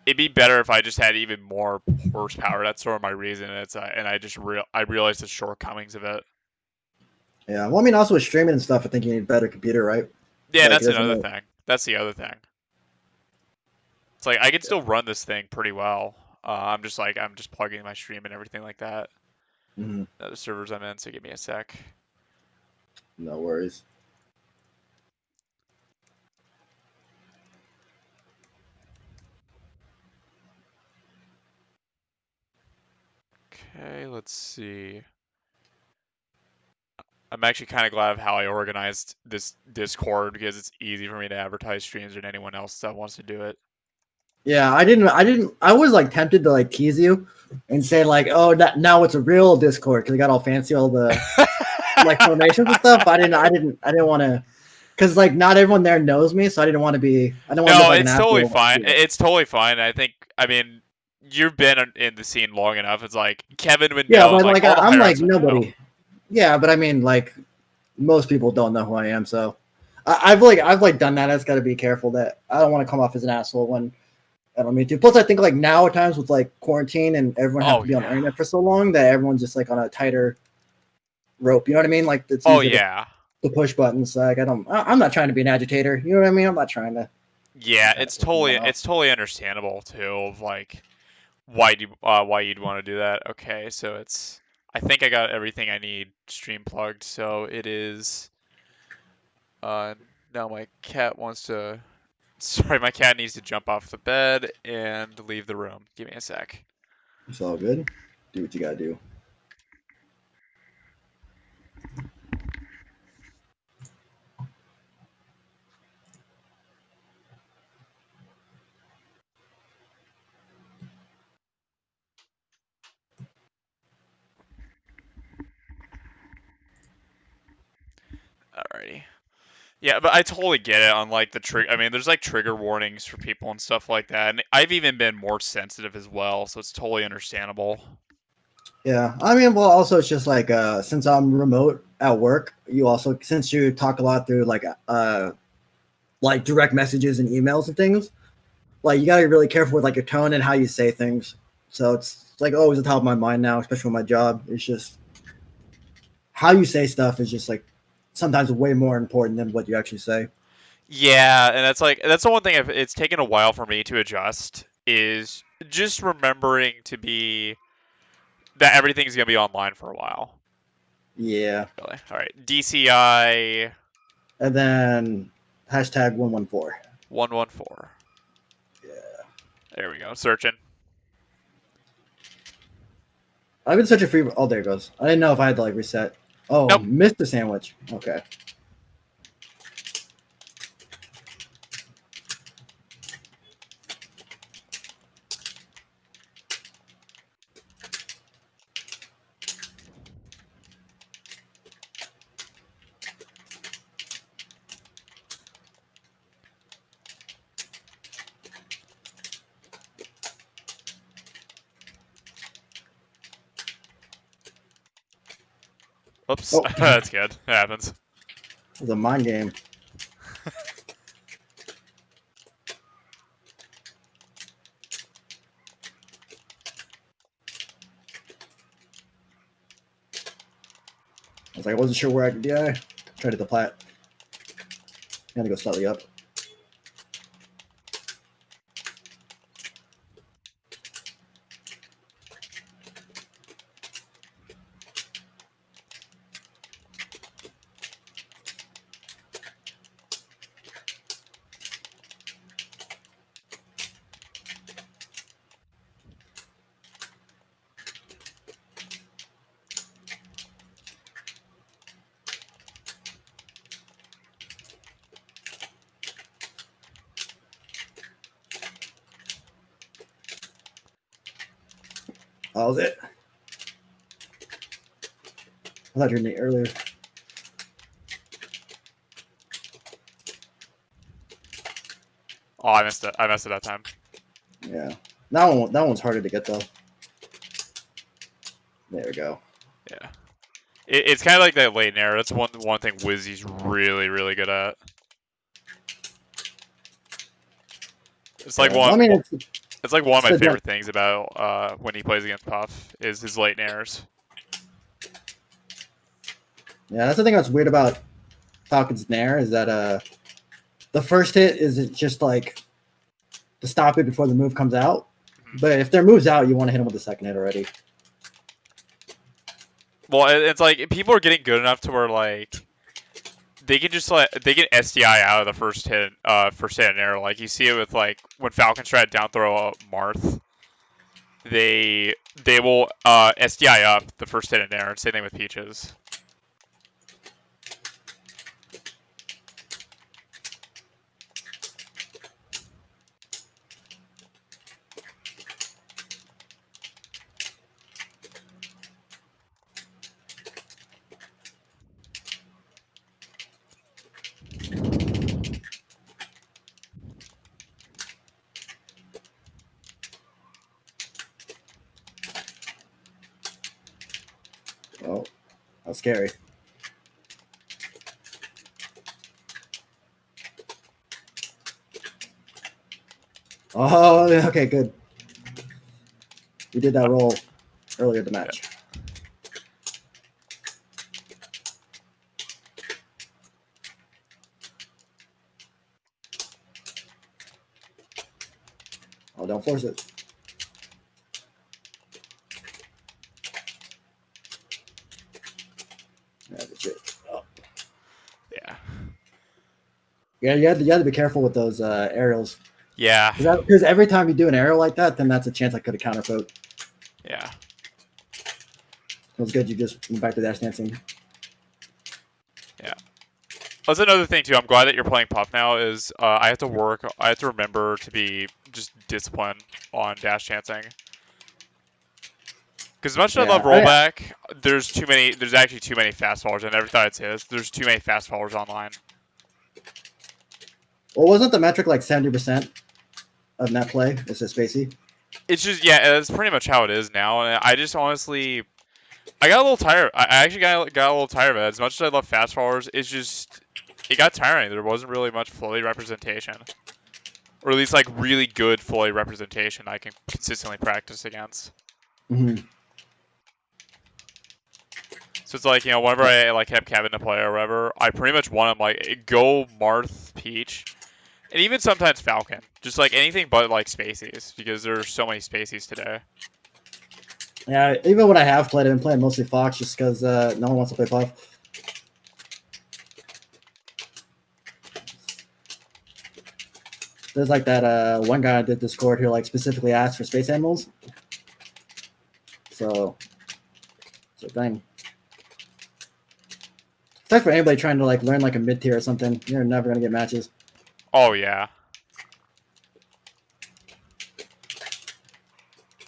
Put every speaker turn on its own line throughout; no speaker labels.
it'd be better if I just had even more horsepower. That's sort of my reason. And I realized the shortcomings of it.
Yeah. Well, I mean, also with streaming and stuff, I think you need a better computer, right?
Yeah, and
Like, it
that's
doesn't
another
really.
thing. That's the other thing. It's like I can still run this thing pretty well. I'm just plugging my stream and everything like that.
Mm-hmm.
The servers I'm in, so give me a sec.
No worries.
Okay, let's see. I'm actually kind of glad of how I organized this Discord because it's easy for me to advertise streams than anyone else that wants to do it.
Yeah, I didn't. I was like tempted to like tease you and say like, oh, now it's a real Discord because I got all fancy, all the like formations and stuff. I didn't want to, because like not everyone there knows me, so I didn't want to be. I didn't want to look
No,
like an
it's totally
asshole.
fine.
Yeah.
It's totally fine. I mean, you've been in the scene long enough. It's like Kevin would
Yeah,
know, and
but
like
like
all the
I'm
higher ups
like
would know.
nobody. Yeah, but I mean like most people don't know who I am, so I've like done that. I just got to be careful that I don't want to come off as an asshole when I don't mean to. Plus, I think like now at times with like quarantine and everyone has
Oh
to be on the
yeah.
internet for so long that everyone's just like on a tighter rope. You know what I mean? Like it's
Oh
easier
yeah.
to push buttons. Like I'm not trying to be an agitator. You know what I mean? I'm not trying to.
Yeah,
Trying to piss anyone off.
it's totally understandable too of like why you'd want to do that. Okay, so it's I think I got everything I need stream plugged. So it is now my cat wants to sorry, my cat needs to jump off the bed and leave the room. Give me a sec.
It's all good. Do what you gotta do.
Alrighty. Yeah, but I totally get it on like the trigger. I mean, there's like trigger warnings for people and stuff like that, and I've even been more sensitive as well, so it's totally understandable.
Yeah, I mean, well, also it's just like since I'm remote at work, you also since you talk a lot through like direct messages and emails and things, like you gotta be really careful with like your tone and how you say things. So it's like always at the top of my mind now, especially with my job. It's just how you say stuff is just like sometimes way more important than what you actually say.
Yeah, and that's the one thing it's taken a while for me to adjust is just remembering to be that everything's gonna be online for a while.
Yeah,
Really. All right. DCI
and then hashtag 114.
114.
Yeah,
There we go. Searching.
I've been searching for you. Oh, there it goes. I didn't know if I had to like reset. Oh,
Nope.
Mr. Sandwich. Okay.
Oops.
Oh,
That's good. It happens.
it was a mind game. I was like, I wasn't sure where I could. Yeah, tried to the plat. Had to go slightly up. That was it. I thought you were Nate earlier.
Oh, I missed it. I missed it that time.
Yeah, that one's harder to get though. There we go.
Yeah. It's kind of like that late air. That's one thing Wizzy's really good at. It's like
Yeah. Well, I mean,
It's like one of my
So
favorite things about when he plays against Puff is his late nairs.
yeah, that's the thing that's weird about Falcon's Nair is that the first hit is just like to stop it before the move comes out.
Mhm.
But if their move's out, you want to hit them with the second hit already.
Well, it's like people are getting good enough to where like they can just they can SDI out of the first hit in air. Like you see it with like when Falcons try to down throw a Marth, they will SDI up the first hit in air. Same thing with Peaches.
Oh, that's scary. Oh, okay, good. We did that roll earlier in the match. Oh, don't force it. Yeah, that's it. Oh.
Yeah.
Yeah, you had to be careful with those aerials.
Yeah.
Because every time you do an aerial like that, then that's a chance I could have counterfeit.
Yeah.
It was good you just went back to dash dancing.
Yeah. That's another thing too. I'm glad that you're playing Puff now. Is I have to work. I have to remember to be just disciplined on dash chancing. Because as much as I love rollback, there's too many. There's actually too many fast followers. I never thought it's his. There's too many fast followers online.
Well, wasn't the metric like 70% of net play? It's a spacey.
It's just that's pretty much how it is now. And I just honestly, I got a little tired. I actually got a little tired of it. As much as I love fast followers, it got tiring. There wasn't really much floaty representation, or at least like really good floaty representation I can consistently practice against.
Mm-hmm.
So it's like, whenever I like have Kevin to play or whatever, I pretty much want him like go Marth, Peach, and even sometimes Falcon. Just like anything but like Spaceys, because there's so many Spaceys today.
Yeah, even when I have played, I've been playing mostly Fox just because no one wants to play Puff. There's like that one guy I did Discord who like specifically asked for space animals. So it's a thing. It's like for anybody trying to like learn like a mid tier or something, you're never gonna get matches.
Oh yeah,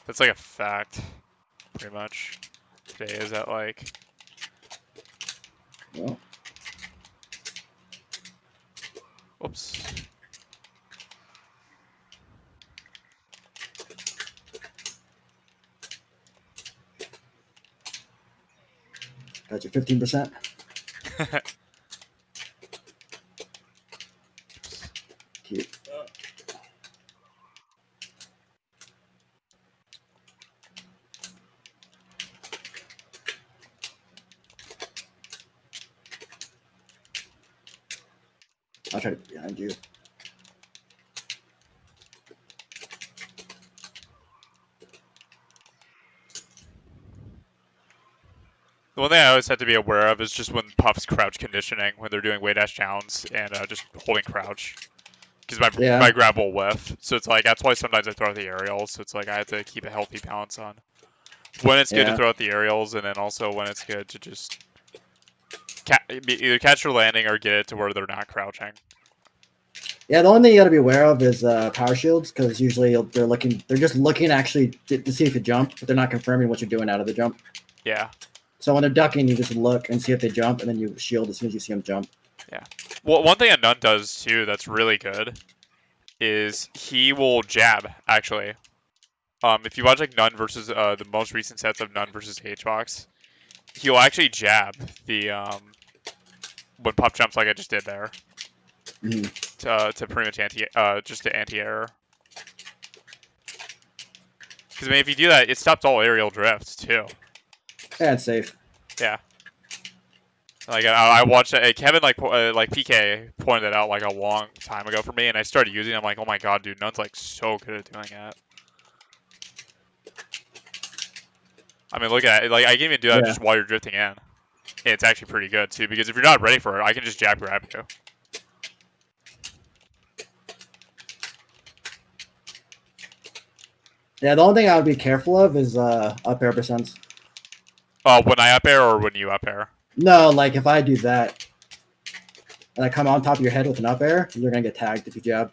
that's like a fact, pretty much. Today is that like.
Well,
Oops.
got you 15%. Cute. I'll try to be behind you.
The one thing I always have to be aware of is just when Puff's crouch conditioning, when they're doing way dash downs and just holding crouch. Because my grab will whiff. So it's like, that's why sometimes I throw out the aerials. So it's like I have to keep a healthy balance on when it's good to throw out the aerials, and then also when it's good to just either catch or landing or get it to where they're not crouching.
Yeah, the only thing you got to be aware of is power shields, because usually they're just looking actually to see if you jump, but they're not confirming what you're doing out of the jump.
Yeah.
So when they're ducking, you just look and see if they jump, and then you shield as soon as you see them jump.
Yeah. Well, one thing a Nun does too that's really good is he will jab, actually. If you watch like Nun versus the most recent sets of Nun versus HBox, he'll actually jab the when Puff jumps like I just did there.
Mm-hmm.
To pretty much just to anti-error. Because I mean, if you do that, it stops all aerial drifts too.
Yeah, it's safe.
Yeah. Like I watched Kevin like PK pointed it out like a long time ago for me, and I started using it. I'm like, oh my god, dude, Nun's like so good at doing it. I mean, look at it. Like I can even do that just while you're drifting in. And it's actually pretty good too, because if you're not ready for it, I can just jab grab you.
Yeah, the only thing I would be careful of is up air percents.
When I up air or when you up air?
No, like if I do that and I come on top of your head with an up air, you're gonna get tagged if you jab.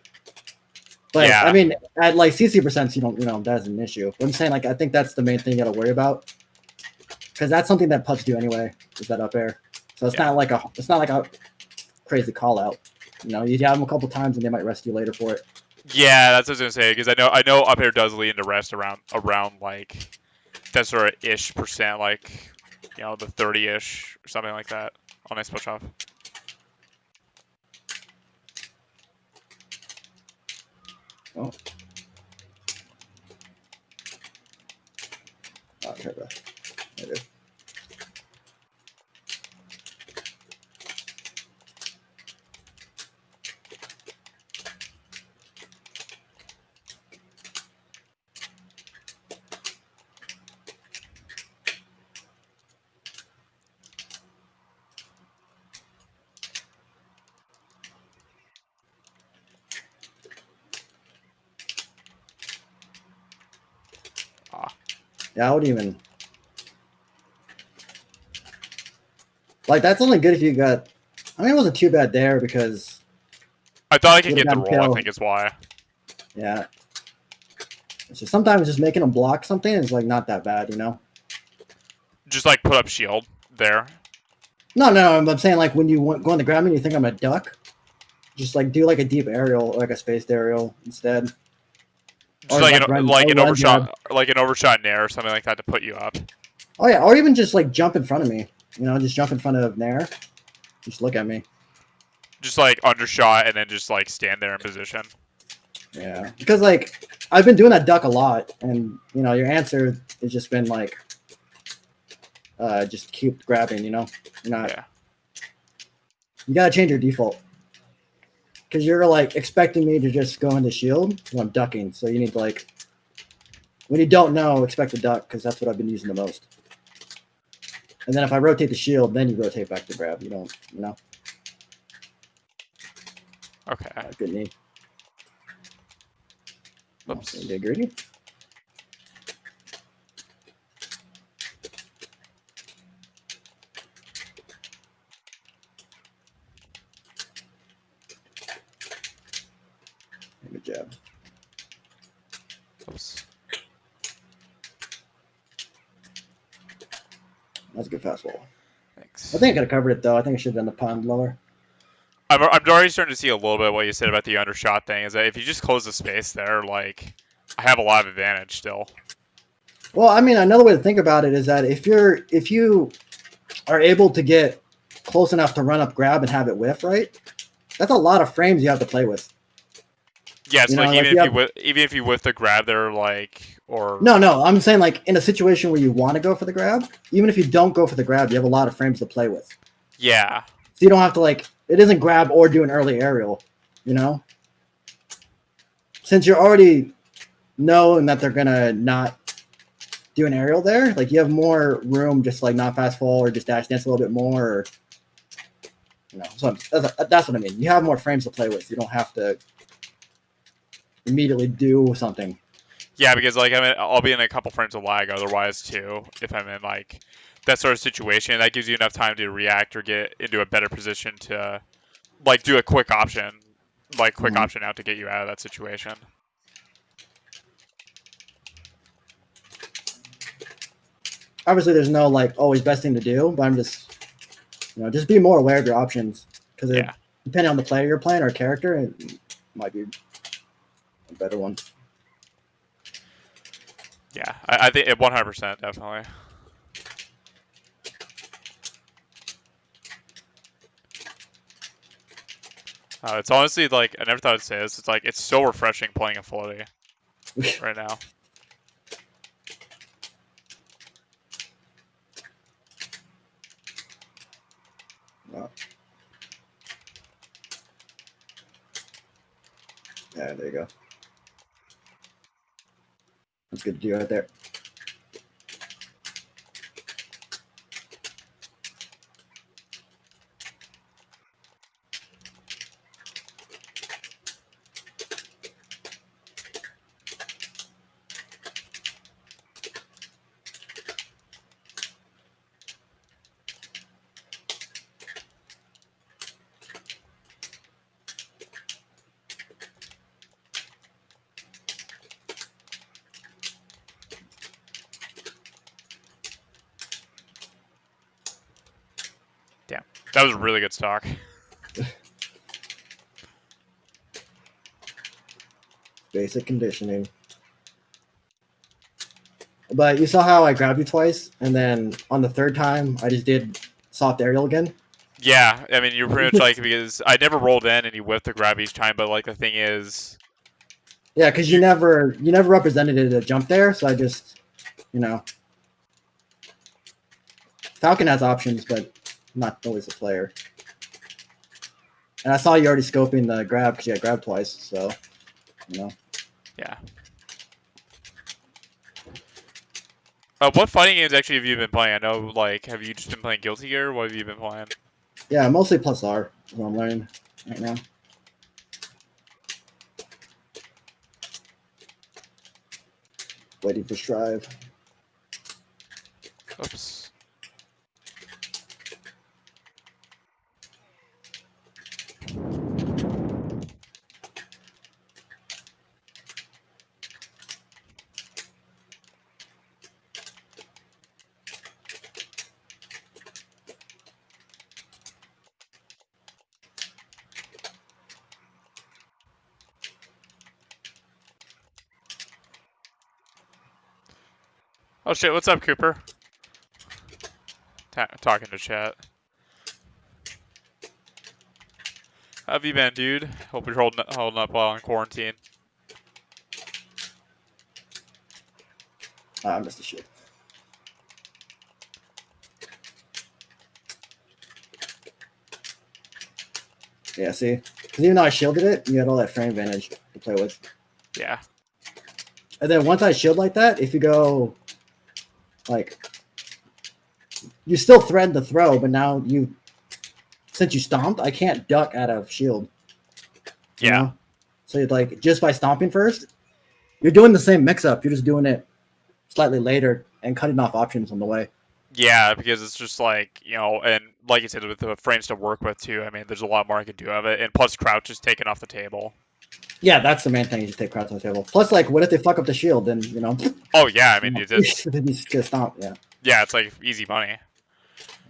But
yeah.
I mean, at like CC percents, you don't, that's an issue. But I'm saying, like, I think that's the main thing you gotta worry about, because that's something that pups do anyway, is that up air. So it's not like a crazy call out. You have them a couple times and they might rest you later for it.
Yeah, that's what I was gonna say, because I know up air does lead into rest around like that sort of ish percent, like the 30-ish or something like that on nice push off.
Oh. Okay, bro. There it is. Yeah, I wouldn't even. Like, that's only good if you got. I mean, it wasn't too bad there because.
I thought I could get the roll, I think is why.
Yeah. It's just sometimes just making them block something is like not that bad,
Just like put up shield there.
No, I'm saying like when you go on the ground and you think I'm a duck, just like do like a deep aerial, like a spaced aerial instead.
Just like an overshot nair or something like that to put you up.
Oh yeah, or even just like jump in front of me. Just jump in front of nair. Just look at me.
Just like undershot and then just like stand there in position.
Yeah, because like I've been doing that duck a lot, and your answer has just been like, just keep grabbing. You're not.
Yeah.
You gotta change your default. Because you're like expecting me to just go into shield when I'm ducking, so you need to like, when you don't know, expect to duck, because that's what I've been using the most. And then if I rotate the shield, then you rotate back to grab. You don't,
Okay.
Good knee.
Oops.
You get greedy. Good jab.
Oops.
That's a good fastball.
Thanks.
I think I could have covered it though. I think I should have done the pond lower.
I'm already starting to see a little bit of what you said about the undershot thing. Is that if you just close the space there, like I have a lot of advantage still.
Well, I mean, another way to think about it is that if you are able to get close enough to run up grab and have it whiff, right? That's a lot of frames you have to play with.
Yeah, it's like even if you whiff the grab there, like or
no, I'm saying like in a situation where you want to go for the grab, even if you don't go for the grab, you have a lot of frames to play with.
Yeah.
So you don't have to like it isn't grab or do an early aerial, Since you're already knowing that they're gonna not do an aerial there, like you have more room just like not fast fall or just dash dance a little bit more, or, so that's what I mean. You have more frames to play with. You don't have to immediately do something.
Yeah, because like I'll be in a couple frames of lag otherwise too if I'm in like that sort of situation. That gives you enough time to react or get into a better position to like do a quick option, option out to get you out of that situation.
Obviously, there's no like always best thing to do, but I'm just, just be more aware of your options, because depending on the player you're playing or character, it might be a better one.
Yeah, I think 100% definitely. It's honestly like I never thought I'd say this. It's like it's so refreshing playing a floaty right now.
Oh. Yeah, there you go. That's good to do right there.
Damn, that was a really good stock.
Basic conditioning. But you saw how I grabbed you twice, and then on the third time, I just did soft aerial again?
Yeah, I mean, you're pretty much like, because I never rolled in and you whiffed the grab each time, but like the thing is...
Yeah, because you never represented it a jump there, so I just, you know... Falcon has options, but not always a player. And I saw you already scoping the grab because you had grabbed twice, so, you know.
Yeah. What fighting games actually have you been playing? I know, like, have you just been playing Guilty Gear, or what have you been playing?
Yeah, mostly plus R is what I'm learning right now. Waiting for Strive.
Oops. Oh shit, what's up, Cooper? Talking to chat. How have you been, dude? Hope you're holding up well in quarantine.
I missed the shit. Yeah, see? Because even though I shielded it, you had all that frame advantage to play with.
Yeah.
And then once I shield like that, if you go, like, you still thread the throw, but now since you stomped, I can't duck out of shield. You know? So you're like, just by stomping first, you're doing the same mix-up. You're just doing it slightly later and cutting off options on the way.
Yeah, because it's just like, you know, and like you said, with the frames to work with too, I mean, there's a lot more I could do of it. And plus, crouch is taken off the table.
Yeah, that's the main thing. You just take crouch on the table. Plus, like, what if they fuck up the shield? Then, you know.
Oh, yeah, I mean, you just...
just stomp, yeah.
Yeah, it's like easy money.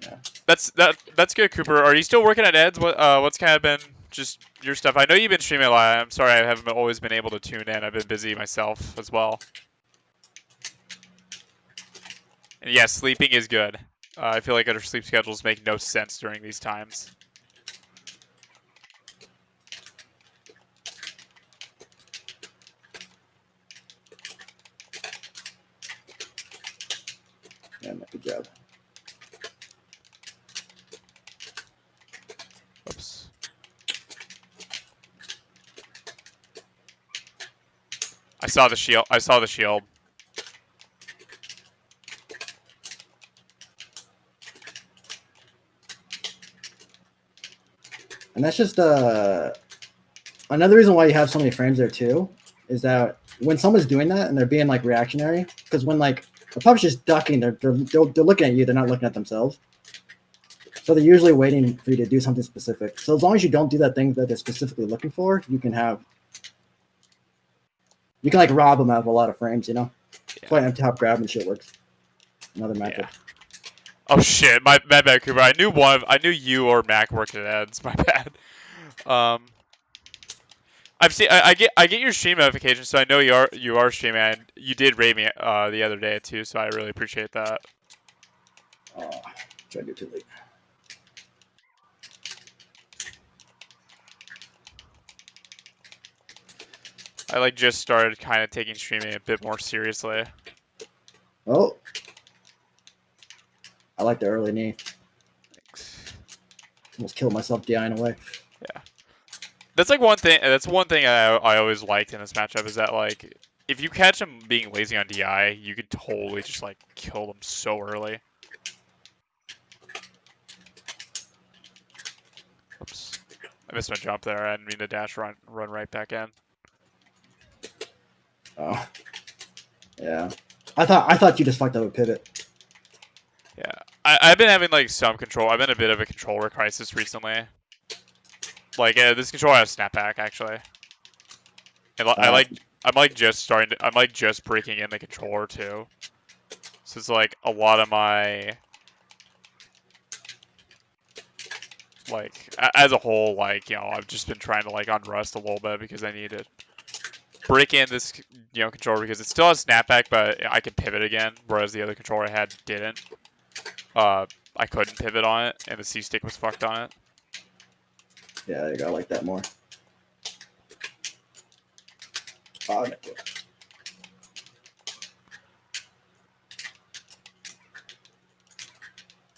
Yeah.
That's good, Cooper. Are you still working at Ed's? What's kind of been just your stuff? I know you've been streaming a lot. I'm sorry I haven't always been able to tune in. I've been busy myself as well. And yeah, sleeping is good. I feel like our sleep schedules make no sense during these times.
Yeah, good job.
Oops. I saw the shield. I saw the shield.
And that's just another reason why you have so many frames there too, is that when someone's doing that and they're being like reactionary, because when like the puppet's just ducking, they're looking at you, they're not looking at themselves. So they're usually waiting for you to do something specific. So as long as you don't do that thing that they're specifically looking for, you can like rob them out of a lot of frames, you know? Yeah. That's why top grab and shit works. Another matchup. Yeah.
Oh shit, my bad, Cooper. I knew you or Mac worked at Ed's. My bad. I get your stream notifications, so I know you are streaming. And you did raid me the other day too, so I really appreciate that.
Oh, try to do too late.
I like just started kind of taking streaming a bit more seriously.
Oh, I like the early knee.
Thanks.
Almost killed myself DIing away.
Yeah. That's like one thing. That's one thing I always liked in this matchup is that like if you catch him being lazy on DI, you could totally just like kill them so early. Oops, I missed my jump there. I didn't mean to dash run right back in.
Oh, yeah. I thought you just fucked up a pivot.
Yeah, I've been having like some control. I've been a bit of a controller crisis recently. Like this controller has snapback actually, and I'm like just breaking in the controller too. So it's like a lot of my like as a whole, like I've just been trying to like unrust a little bit because I need to break in this controller because it still has snapback, but I can pivot again, whereas the other controller I had didn't. I couldn't pivot on it, and the C stick was fucked on it.
Yeah, you gotta like that more. Oh,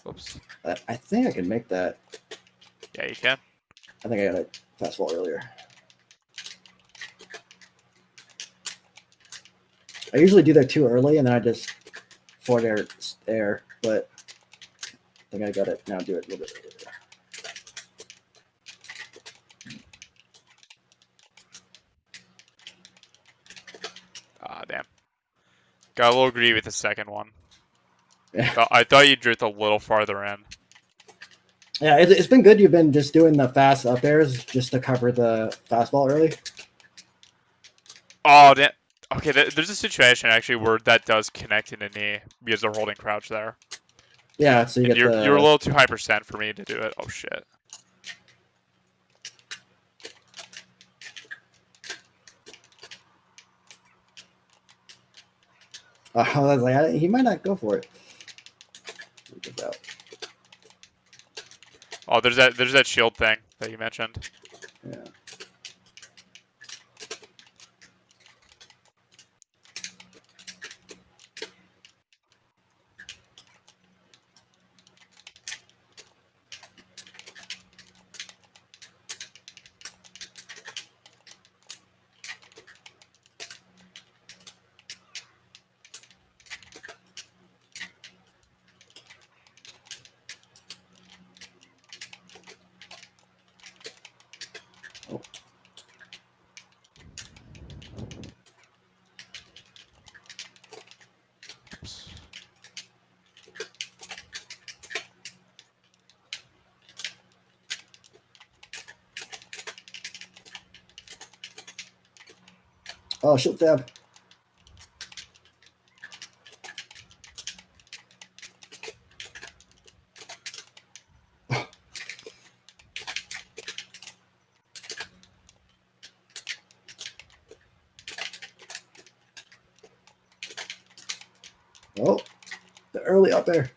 Oops.
I think I can make that.
Yeah, you can.
I think I got a fastball earlier. I usually do that too early, and then I just forward air, but I think I got it now. Do it a little bit earlier.
Ah, damn. Got a little greedy with the second one.
Yeah.
I thought you drift a little farther in.
Yeah, it's been good. You've been just doing the fast up airs just to cover the fastball early.
Oh, damn. Okay, there's a situation actually where that does connect in a knee because they're holding crouch there.
Yeah, so you
and
get
you're a little too high percent for me to do it. Oh shit.
I was like, he might not go for it.
Oh, there's that shield thing that you mentioned.
Yeah. Oh.
Oops.
Oh, shield tab. Oh, the early up there.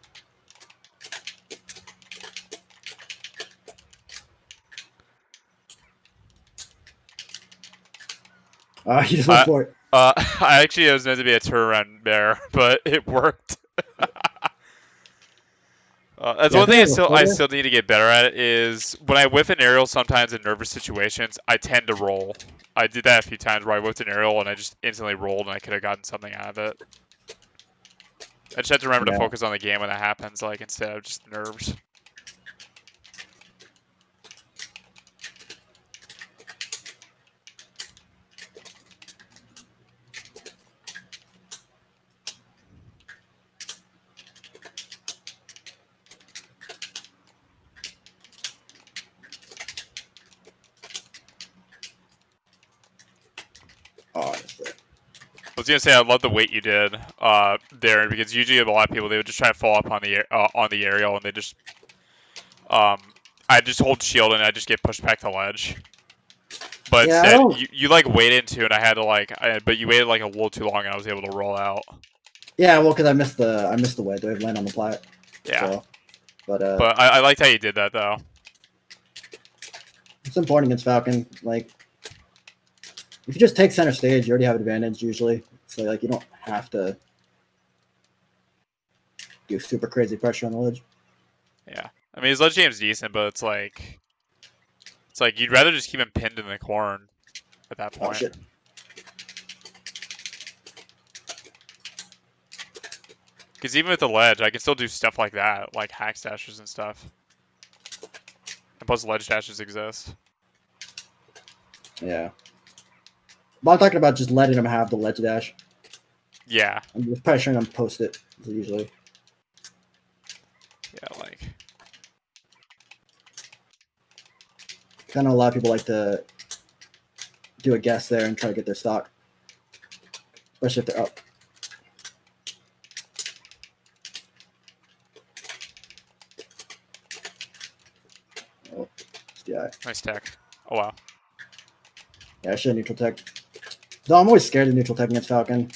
He just went for it.
I actually it was meant to be a turnaround there, but it worked. That's one thing I still need to get better at is when I whiff an aerial sometimes in nervous situations, I tend to roll. I did that a few times where I whiffed an aerial and I just instantly rolled and I could have gotten something out of it. I just have to remember to focus on the game when that happens, like instead of just nerves.
Oh,
I was gonna say I love the weight you did there because usually a lot of people they would just try to fall up on the aerial and they just I just hold shield and I just get pushed back to ledge. But
yeah,
instead you like waited into and I had to but you waited like a little too long and I was able to roll out.
Yeah, well, because I missed the wedge. I land on the plat.
Yeah.
So, but
I liked how you did that though.
It's important against Falcon. Like, if you just take center stage, you already have advantage usually. So like you don't have to do super crazy pressure on the ledge.
Yeah. I mean, his ledge game's decent, but it's like you'd rather just keep him pinned in the corn at that point.
Oh shit.
Because even with the ledge, I can still do stuff like that, like hack stashes and stuff. And plus, ledge dashes exist.
Yeah. But I'm talking about just letting him have the ledge dash.
Yeah.
I'm just pressuring him post it, usually.
Yeah, like.
I know a lot of people like to do a guess there and try to get their stock. Especially if they're up. Oh, yeah.
Nice tech. Oh, wow.
Yeah, I should have neutral tech. Though I'm always scared of neutral tech against Falcon.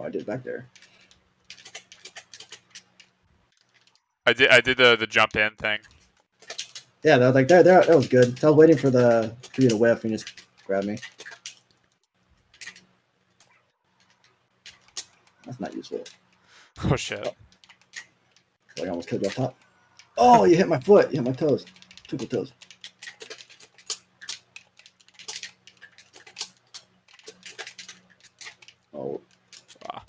I did back there.
I did the jump in thing.
Yeah, that was like that was good. So I was waiting for you to whiff and just grab me. That's not useful.
Oh shit.
I almost killed you off top. Oh, you hit my foot. You hit my toes. Twinkle toes. Oh.
Wow.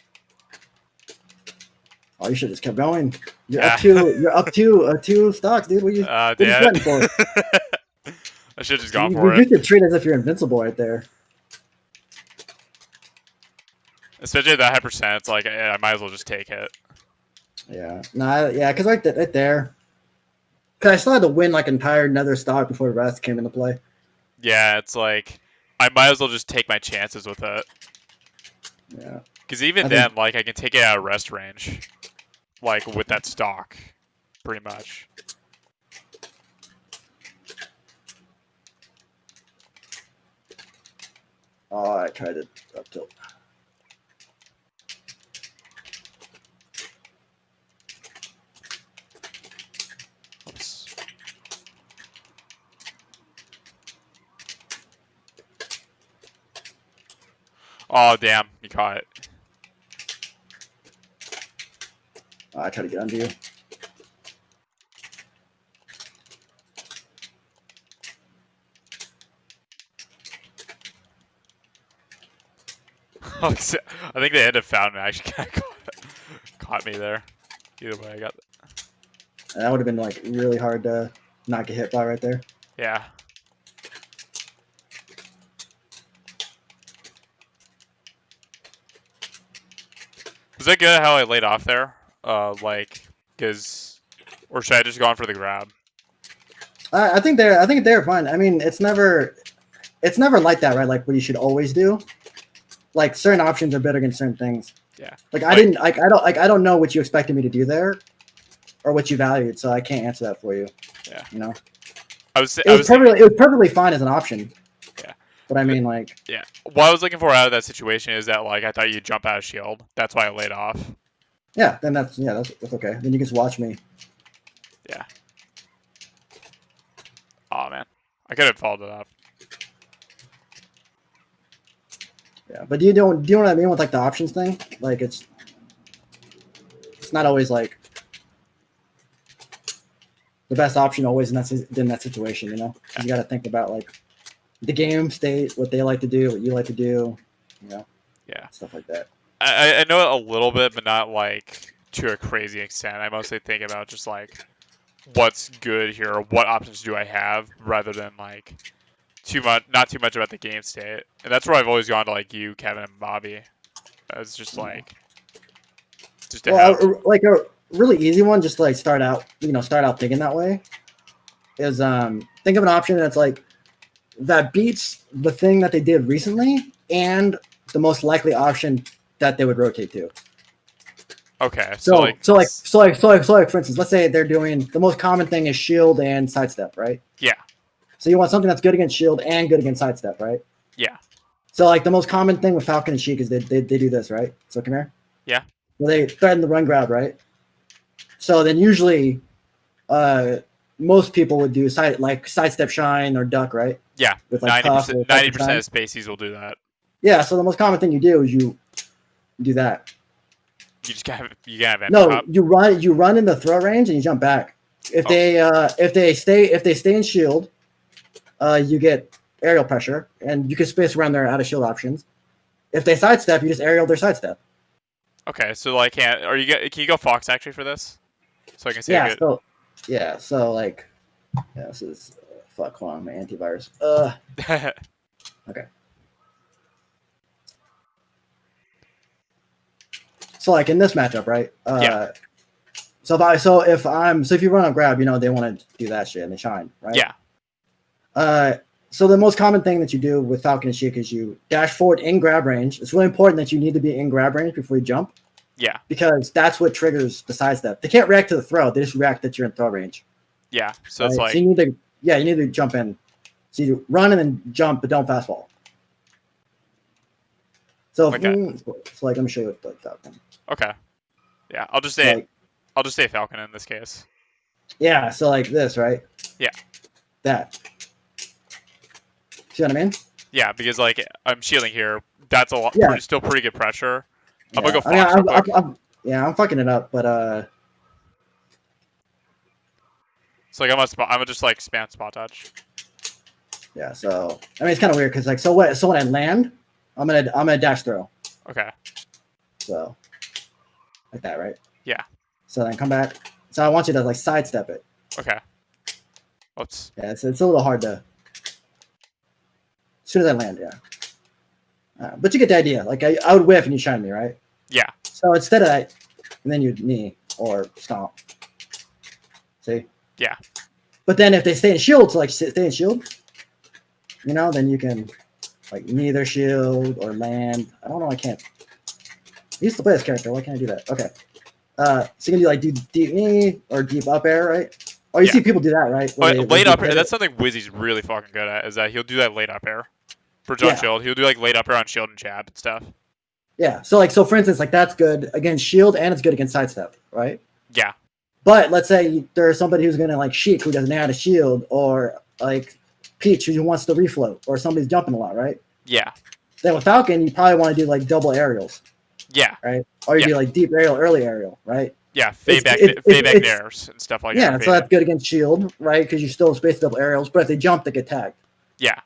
Oh, you should have just kept going. You're up two stocks, dude. What are you sweating for?
I should have just gone for
You
it.
should treat it as if you're invincible right there.
Especially at that high percent, it's like I might as well just take it.
Yeah. Because right there. Because I still had to win like entire nether stock before the rest came into play.
Yeah, it's like I might as well just take my chances with it.
Yeah.
Because even then, like I can take it out of rest range, like with that stock, pretty much.
Oh, I tried it up tilt.
Oops. Oh damn, you caught it.
Oh, I tried to get under you.
I think the end of Fountain actually kind of caught me there. Either way, I got that.
That would have been like really hard to not get hit by right there.
Yeah. Was that good how I laid off there? Or should I just gone for the grab?
I think they're fine. I mean, it's never like that, right? Like what you should always do. Like certain options are better against certain things.
Yeah.
Like I don't know what you expected me to do there, or what you valued, so I can't answer that for you.
Yeah.
You know.
It was
perfectly fine as an option.
Yeah.
But I mean, like.
Yeah. What I was looking for out of that situation is that like I thought you'd jump out of shield. That's why I laid off.
Yeah. Then that's okay. Then you can just watch me.
Yeah. Oh man, I could have followed it up.
Yeah, but do you know what I mean with like the options thing? Like it's not always like the best option always in that situation, you know? You got to think about like the game state, what they like to do, what you like to do, you know?
Yeah.
Stuff like that.
I know it a little bit, but not like to a crazy extent. I mostly think about just like what's good here, what options do I have, rather than like not too much about the game state. And that's where I've always gone to like you, Kevin, and Bobby. It's just like just to have
like a really easy one, just to like start out thinking that way, is think of an option that's like that beats the thing that they did recently and the most likely option that they would rotate to.
Okay.
So for instance, let's say they're doing the most common thing is shield and sidestep, right?
Yeah.
So you want something that's good against shield and good against sidestep, right?
Yeah.
So like the most common thing with Falcon and Sheik is they do this, right? So come here.
Yeah.
Well, they threaten the run grab, right? So then usually most people would do sidestep, shine, or duck, right?
Yeah,
with like
90% of species will do that.
Yeah, so the most common thing you do is you do that.
You gotta have
no,
top.
you run in the throw range and you jump back. If they stay in shield, you get aerial pressure, and you can space around their out of shield options. If they sidestep, you just aerial their sidestep.
Okay, so like, can you go Fox actually for this? So I can see.
So like, this is fuck. Hold on, my antivirus. Okay. So like in this matchup, right? So if you run on grab, they want to do that shit and they shine, right?
Yeah.
So the most common thing that you do with Falcon and Sheik is you dash forward in grab range. It's really important that you need to be in grab range before you jump.
Yeah.
Because that's what triggers the sidestep. They can't react to the throw. They just react that you're in throw range.
Yeah. So it's like.
So you need to jump in. So you run and then jump, but don't fast fall. So like let me show you what Falcon.
Okay. Yeah, I'll just say Falcon in this case.
Yeah. So like this, right?
Yeah.
That. See what I mean?
Yeah, because like I'm shielding here. That's a lot.
Yeah.
Still pretty good pressure.
Yeah.
I'm gonna go Fox real quick.
I'm fucking it up, but
So like I'm gonna just like spam spot touch.
Yeah. So I mean it's kind of weird because like so when I land, I'm gonna dash throw.
Okay.
So like that, right?
Yeah.
So then come back. So I want you to like sidestep it.
Okay. Oops.
Yeah, it's a little hard to. As soon as I land, yeah. But you get the idea. Like I would whiff and you shine me, right?
Yeah.
So instead of that, and then you'd knee or stomp. See?
Yeah.
But then if they stay in shield, so like stay in shield, then you can like knee their shield or land. I don't know. I can't. I used to play this character. Why can't I do that? Okay. So you can do like deep knee or deep up air, right? Oh, you see people do that, right?
Late up air. That's something Wizzy's really fucking good at. Is that he'll do that late up air for John Shield. He'll do like late up air on shield and jab and stuff.
Yeah. So for instance, like that's good against shield and it's good against sidestep, right?
Yeah.
But let's say there's somebody who's gonna like Sheik who doesn't have a shield, or like Peach who wants to refloat, or somebody's jumping a lot, right?
Yeah.
Then with Falcon, you probably want to do like double aerials.
Yeah.
Right. Or you do like deep aerial, early aerial, right?
Yeah. Fade back nairs and stuff like that.
Yeah. So that's good against shield, right? Because you still space double aerials, but if they jump, they get tagged.
Yeah.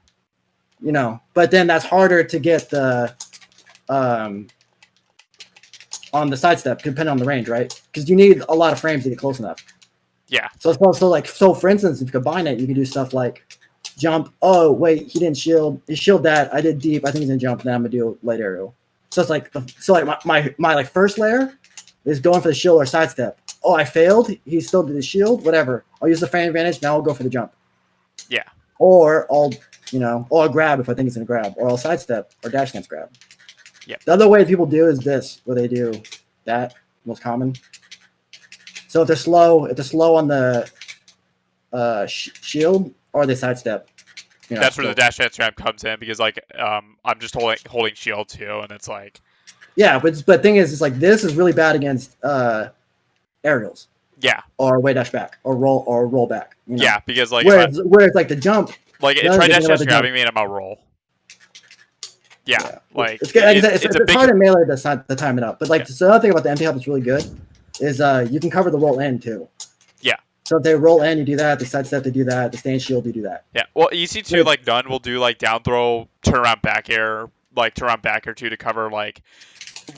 But then that's harder to get the on the sidestep, depending on the range, right? Because you need a lot of frames to get close enough.
Yeah.
So it's also like, for instance, if you combine it, you can do stuff like jump. Oh wait, he didn't shield. He shielded that. I did deep. I think he's gonna jump. Then I'm gonna do light aerial. So it's like my like first layer is going for the shield or sidestep. Oh, I failed. He still did the shield. Whatever. I'll use the frame advantage. Now I'll go for the jump.
Yeah.
Or I'll grab if I think it's gonna grab, or I'll sidestep or dash against grab.
Yeah.
The other way people do is this, where they do that, most common. So if they're slow on the shield, or they sidestep.
That's where the dash dance grab comes in, because like I'm just holding shield too, and it's like.
Yeah, but thing is, it's like this is really bad against aerials.
Yeah.
Or way dash back, or roll back.
Yeah, because like
whereas like the jump.
Like try dash grabbing me and I'm a roll. Yeah. Like
it's hard in melee to time it up. But like the other thing about the empty hop that's really good is you can cover the roll in too.
Yeah.
So if they roll in, you do that. They sidestep, they do that. The stand shield, you do that.
Yeah. Well, EC2 like none will do like down throw, turn around back air, too to cover like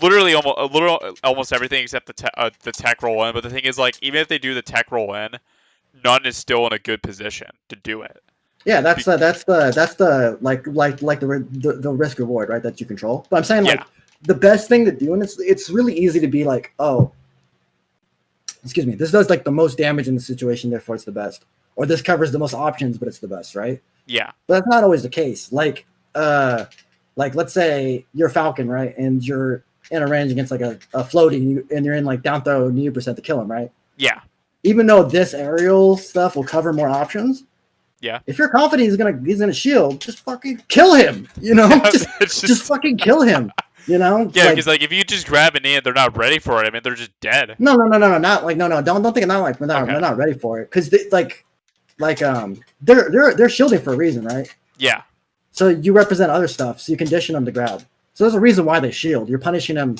literally almost everything except the tech roll in. But the thing is, like, even if they do the tech roll in, none is still in a good position to do it.
Yeah, that's the risk reward, right? That you control. But I'm saying like the best thing to do, and it's really easy to be like, oh, excuse me, this does like the most damage in the situation, therefore it's the best, or this covers the most options, but it's the best, right?
Yeah.
But that's not always the case. Like let's say you're Falcon, right, and you're in a range against like a floating, and you're in like down throw knee % to kill him, right?
Yeah.
Even though this aerial stuff will cover more options.
Yeah.
If you're confident he's gonna shield, just fucking kill him. Just fucking kill him. You know?
Yeah, because like if you just grab an knee and they're not ready for it, I mean they're just dead.
No, not like no. Don't think of not like they're not ready for it because they're shielding for a reason, right?
Yeah.
So you represent other stuff, so you condition them to grab. So there's a reason why they shield. You're punishing them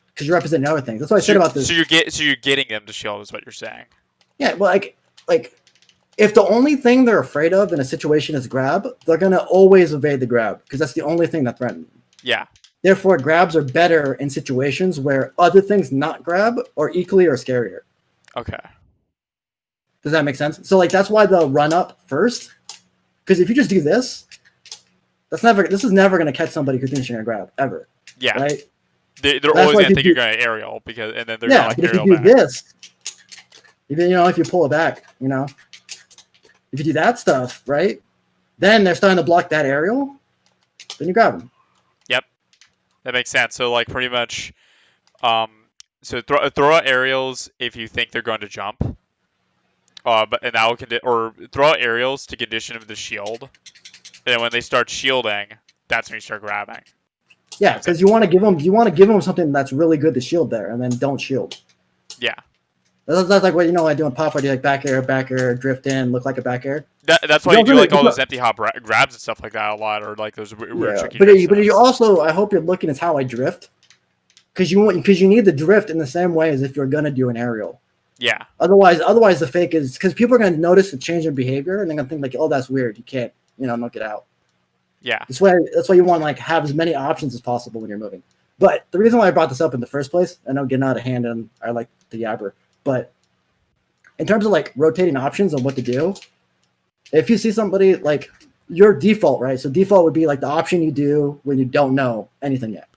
because you're representing other things. That's what I said about this.
So you're getting them to shield, is what you're saying.
Yeah, well, like if the only thing they're afraid of in a situation is grab, they're gonna always evade the grab because that's the only thing that threatens them.
Yeah.
Therefore, grabs are better in situations where other things not grab are equally or scarier.
Okay.
Does that make sense? So like that's why they'll run up first. Because if you just do this, this is never gonna catch somebody who thinks you're gonna grab ever.
Yeah.
Right?
They're always gonna think you're gonna aerial and then they're gonna like
but
aerial
if you do
back.
this, even if you pull it back, if you do that stuff, right? Then they're starting to block that aerial, then you grab them.
Yep. That makes sense. So like pretty much so throw out aerials if you think they're going to jump. But and that will or throw out aerials to condition them to shield. And then when they start shielding, that's when you start grabbing.
Yeah, because you want to give them something that's really good to shield there, and then don't shield.
Yeah.
That's like what I do in pop. I do like back air, drift in, look like a back air.
That's why you do like all those empty hop grabs and stuff like that a lot, or like those weird tricky.
But you also, I hope you're looking at how I drift, because you need the drift in the same way as if you're gonna do an aerial.
Yeah.
Otherwise the fake is because people are gonna notice the change in behavior and they're gonna think like, oh, that's weird. You can't, knock it out.
Yeah.
That's why you want to like have as many options as possible when you're moving. But the reason why I brought this up in the first place, I know getting out of hand and I like the yabber, but in terms of like rotating options on what to do, if you see somebody like your default, right? So default would be like the option you do when you don't know anything yet.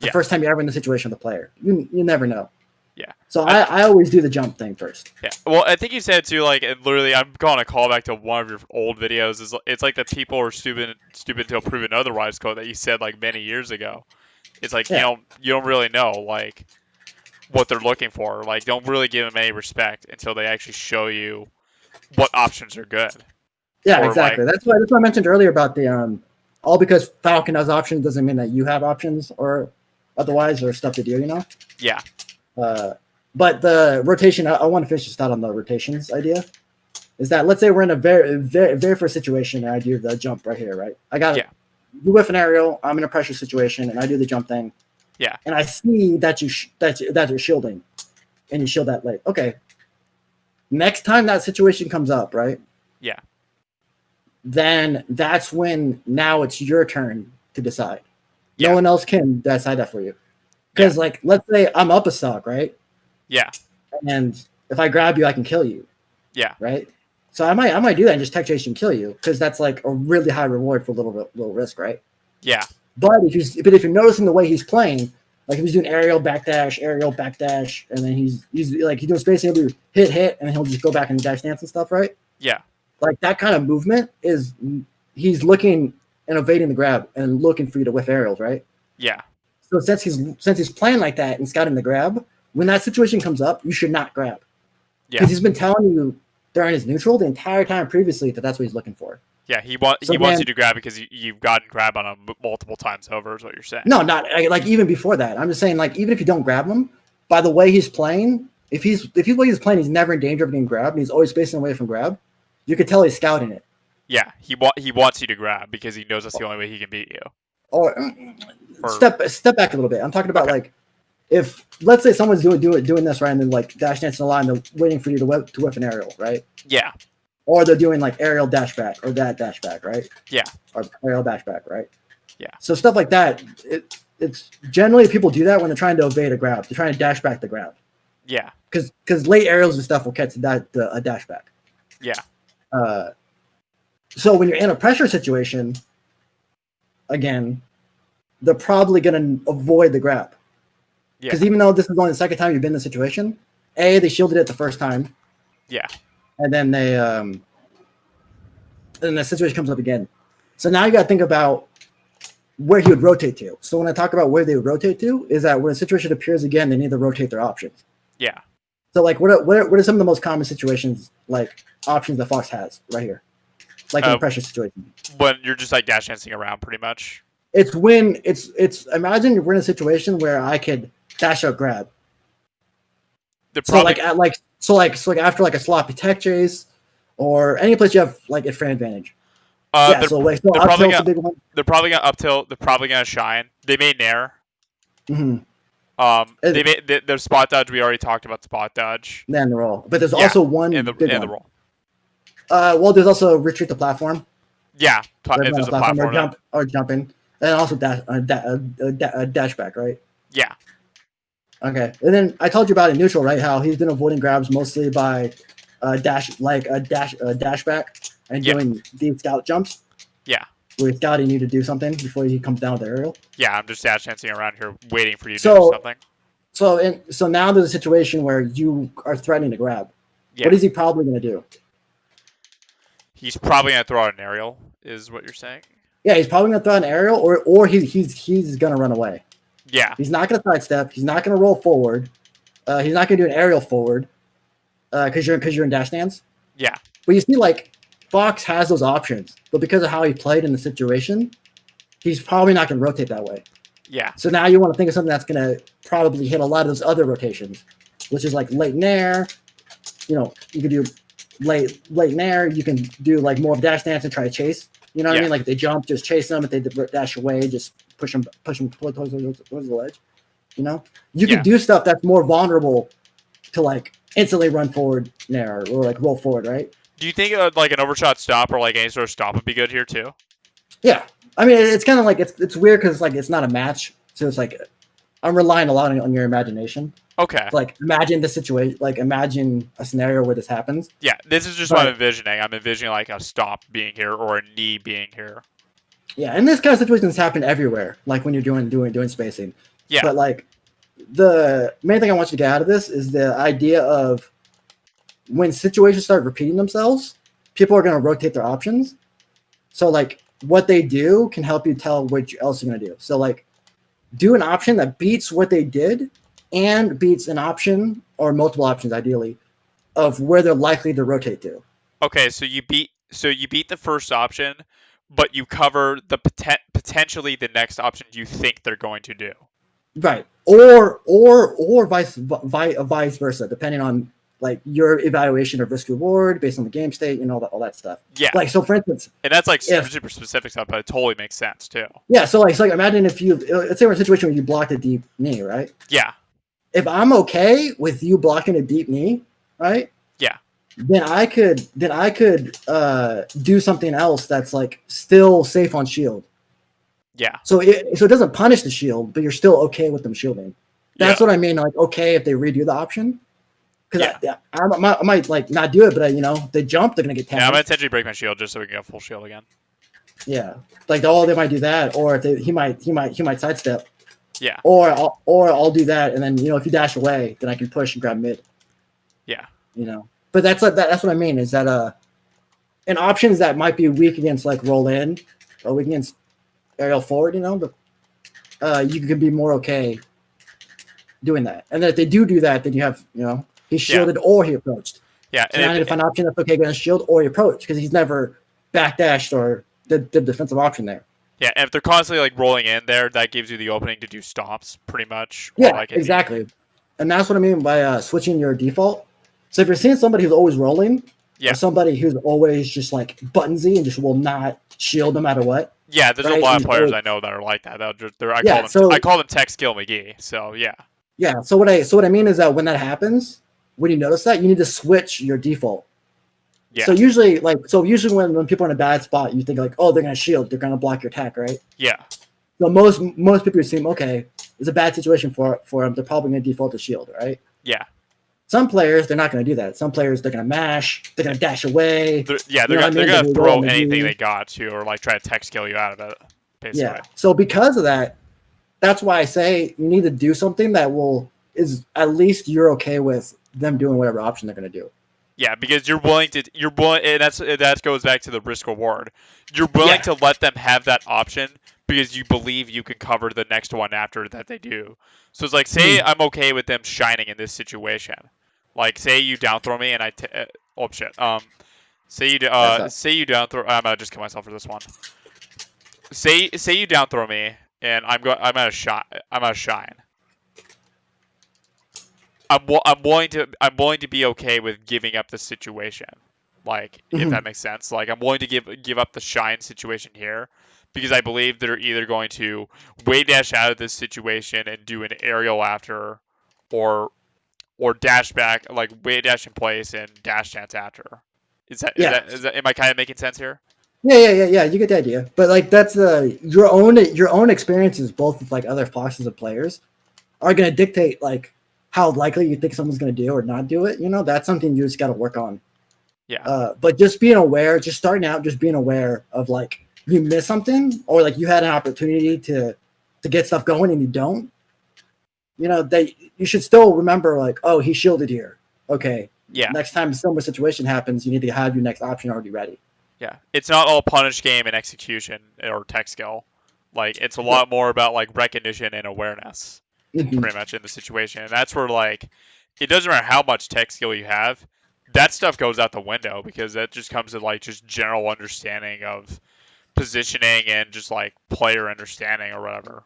The first time you're ever in the situation with the player. You never know.
Yeah.
So I always do the jump thing first.
Yeah. Well, I think you said too, like, and literally, I'm going to call back to one of your old videos. It's like that people are stupid until proven otherwise code that you said like many years ago. It's like you don't really know like what they're looking for. Like, don't really give them any respect until they actually show you what options are good.
Yeah, exactly. Like, that's what I mentioned earlier about the all because Falcon has options doesn't mean that you have options or otherwise or stuff to do.
Yeah.
But the rotation, I want to finish this thought on the rotations idea. Is that let's say we're in a very, very, very first situation and I do the jump right here, right? I got you whiff an aerial. I'm in a pressure situation and I do the jump thing.
Yeah.
And I see that you're shielding, and you shield that late. Okay. Next time that situation comes up, right?
Yeah.
Then that's when now it's your turn to decide.
Yeah.
No one else can decide that for you. Because like let's say I'm up a stock, right?
Yeah.
And if I grab you, I can kill you.
Yeah.
Right. So I might do that and just tech chase and kill you because that's like a really high reward for little risk, right?
Yeah.
But if you're noticing the way he's playing, like if he's doing aerial backdash, and then he's doing spacing, he'll do hit, and then he'll just go back and dash stance and stuff, right?
Yeah.
Like that kind of movement is he's looking and evading the grab and looking for you to whiff aerials, right?
Yeah.
So since he's playing like that and scouting the grab, when that situation comes up, you should not grab.
Yeah.
Because he's been telling you during his neutral the entire time previously that's what he's looking for.
Yeah, he wants you to grab because you've gotten grab on him multiple times over is what you're saying.
No, not like even before that. I'm just saying like even if you don't grab him, by the way he's playing, if he's the way he's playing, he's never in danger of getting grabbed and he's always spacing away from grab. You could tell he's scouting it.
Yeah, he wants you to grab because he knows that's the only way he can beat you.
Or step back a little bit. I'm talking about like if let's say someone's doing this right and then like dash dancing a line, they're waiting for you to whip an aerial, right?
Yeah.
Or they're doing like aerial dash back or that dash back, right?
Yeah.
Or aerial dash back, right?
Yeah.
So stuff like that. It's generally people do that when they're trying to evade a grab. They're trying to dash back the grab.
Yeah.
Because late aerials and stuff will catch a dash back.
Yeah.
So when you're in a pressure situation, again, they're probably going to avoid the grab. Because even though this is only the second time you've been in the situation, they shielded it the first time.
Yeah.
And then then the situation comes up again. So now you got to think about where he would rotate to. So when I talk about where they would rotate to, is that when a situation appears again, they need to rotate their options.
Yeah.
So like, what are some of the most common situations, like options that Fox has right here, like in a pressure situation?
When you're just like dash dancing around, pretty much.
It's when it's imagine we're in a situation where I could dash out grab. So like after like a sloppy tech chase or any place you have like a frame advantage. Yeah, so like so up tilt's a big one.
They're probably gonna up tilt. They're probably gonna shine. They may nair. Their spot dodge. We already talked about spot dodge.
And the roll, but there's also one
and the roll.
Well, there's also retreat the platform.
Yeah, if there's a platform
or jumping, and also dash back, right?
Yeah.
Okay, and then I told you about in neutral, right? How he's been avoiding grabs mostly by dash back and doing deep scout jumps.
Yeah.
Where he's scouting you to do something before he comes down with the aerial.
Yeah, I'm just dash dancing around here waiting for you to do something.
So now there's a situation where you are threatening to grab. Yeah. What is he probably going to do?
He's probably going to throw out an aerial, is what you're saying?
Yeah, he's probably going to throw an aerial, or he's going to run away.
Yeah.
He's not going to sidestep. He's not going to roll forward. He's not going to do an aerial forward because you're in dash stance.
Yeah.
But you see, like, Fox has those options, but because of how he played in the situation, he's probably not going to rotate that way.
Yeah.
So now you want to think of something that's going to probably hit a lot of those other rotations, which is like late nair. You know, you can do late nair. You can do like more of dash dance and try to chase. You know what I mean? Like if they jump, just chase them. If they dash away, just push them towards the ledge. You know, you can do stuff that's more vulnerable to like instantly run forward nair or like roll forward, right?
Do you think like an overshot stop or like any sort of stop would be good here too?
Yeah, I mean it's kind of like it's weird because like it's not a match, so it's like I'm relying a lot on your imagination.
Okay.
Like imagine the situation, like imagine a scenario where this happens.
Yeah, this is just what I'm envisioning. I'm envisioning like a stop being here or a knee being here.
Yeah, and this kind of situations happen everywhere, like when you're doing spacing.
Yeah.
But like the main thing I want you to get out of this is the idea of when situations start repeating themselves, people are going to rotate their options. So like what they do can help you tell what else you're going to do. So like do an option that beats what they did and beats an option or multiple options ideally of where they're likely to rotate to.
Okay, so you beat the first option, but you cover the potentially the next option you think they're going to do.
Right. Or vice versa, depending on like your evaluation of risk reward based on the game state and all that stuff.
Yeah.
Like so, for instance,
and that's like super specific stuff, but it totally makes sense too.
Yeah. So like imagine if let's say we're in a situation where you blocked a deep knee, right?
Yeah.
If I'm okay with you blocking a deep knee, right?
Yeah.
Then I could do something else that's like still safe on shield.
Yeah.
So it doesn't punish the shield, but you're still okay with them shielding. That's what I mean. Like okay, if they redo the option. Because I might like not do it, but if they jump, they're gonna get tagged.
Yeah, I'm gonna potentially break my shield just so we can get full shield again.
Yeah, like they might do that, or if he might sidestep.
Yeah.
Or I'll do that, and then if you dash away, then I can push and grab mid.
Yeah.
But that's what I mean is that in options that might be weak against like roll in or weak against aerial forward, but you can be more okay doing that. And then if they do that, then you have he's shielded or he approached.
Yeah.
So now I need to find an option that's okay against shield or he approached because he's never backdashed or did the defensive option there.
Yeah, and if they're constantly like rolling in there, that gives you the opening to do stops, pretty much.
Yeah, like exactly. And that's what I mean by switching your default. So if you're seeing somebody who's always rolling, or somebody who's always just like buttonsy and just will not shield no matter what.
Yeah, there's a lot of players I know that are like that. I call them tech skill McGee. So yeah.
Yeah. So what I mean is that when that happens, when you notice that, you need to switch your default. Yeah. So usually when people are in a bad spot, you think like, oh, they're gonna shield, they're gonna block your attack, right?
Yeah.
So most people assume, okay, it's a bad situation for them. They're probably gonna default to shield, right?
Yeah.
Some players they're not gonna do that. Some players they're gonna mash, they're gonna dash away.
They're gonna throw anything they got to, or like try to tech skill you out of it. Basically.
Yeah. So because of that, that's why I say you need to do something that is at least you're okay with them doing whatever option they're gonna do.
Yeah, because you're willing, and that goes back to the risk reward. You're willing to let them have that option because you believe you can cover the next one after that they do. So it's like, say I'm okay with them shining in this situation. Like, say you down throw me and say you down throw. I'm gonna just kill myself for this one. say you down throw me, and I'm at a shot. I'm at a shine. I'm willing to be okay with giving up the situation, like if that makes sense. Like I'm willing to give up the shine situation here, because I believe they're either going to way dash out of this situation and do an aerial after, or dash back, like way dash in place and dash dance after. Is that am I kind of making sense here?
Yeah. You get the idea, but like that's your own experiences, both with like other classes of players, are going to dictate like how likely you think someone's going to do or not do it. That's something you just got to work on.
Yeah.
But just being aware, just starting out, just being aware of like you miss something or like you had an opportunity to get stuff going and you don't. You should still remember like, oh, he shielded here. Okay.
Yeah.
Next time a similar situation happens, you need to have your next option already ready.
Yeah. It's not all punish game and execution or tech skill. Like it's a lot more about like recognition and awareness, pretty much in the situation. And that's where like it doesn't matter how much tech skill you have, that stuff goes out the window because that just comes to like just general understanding of positioning and just like player understanding or whatever.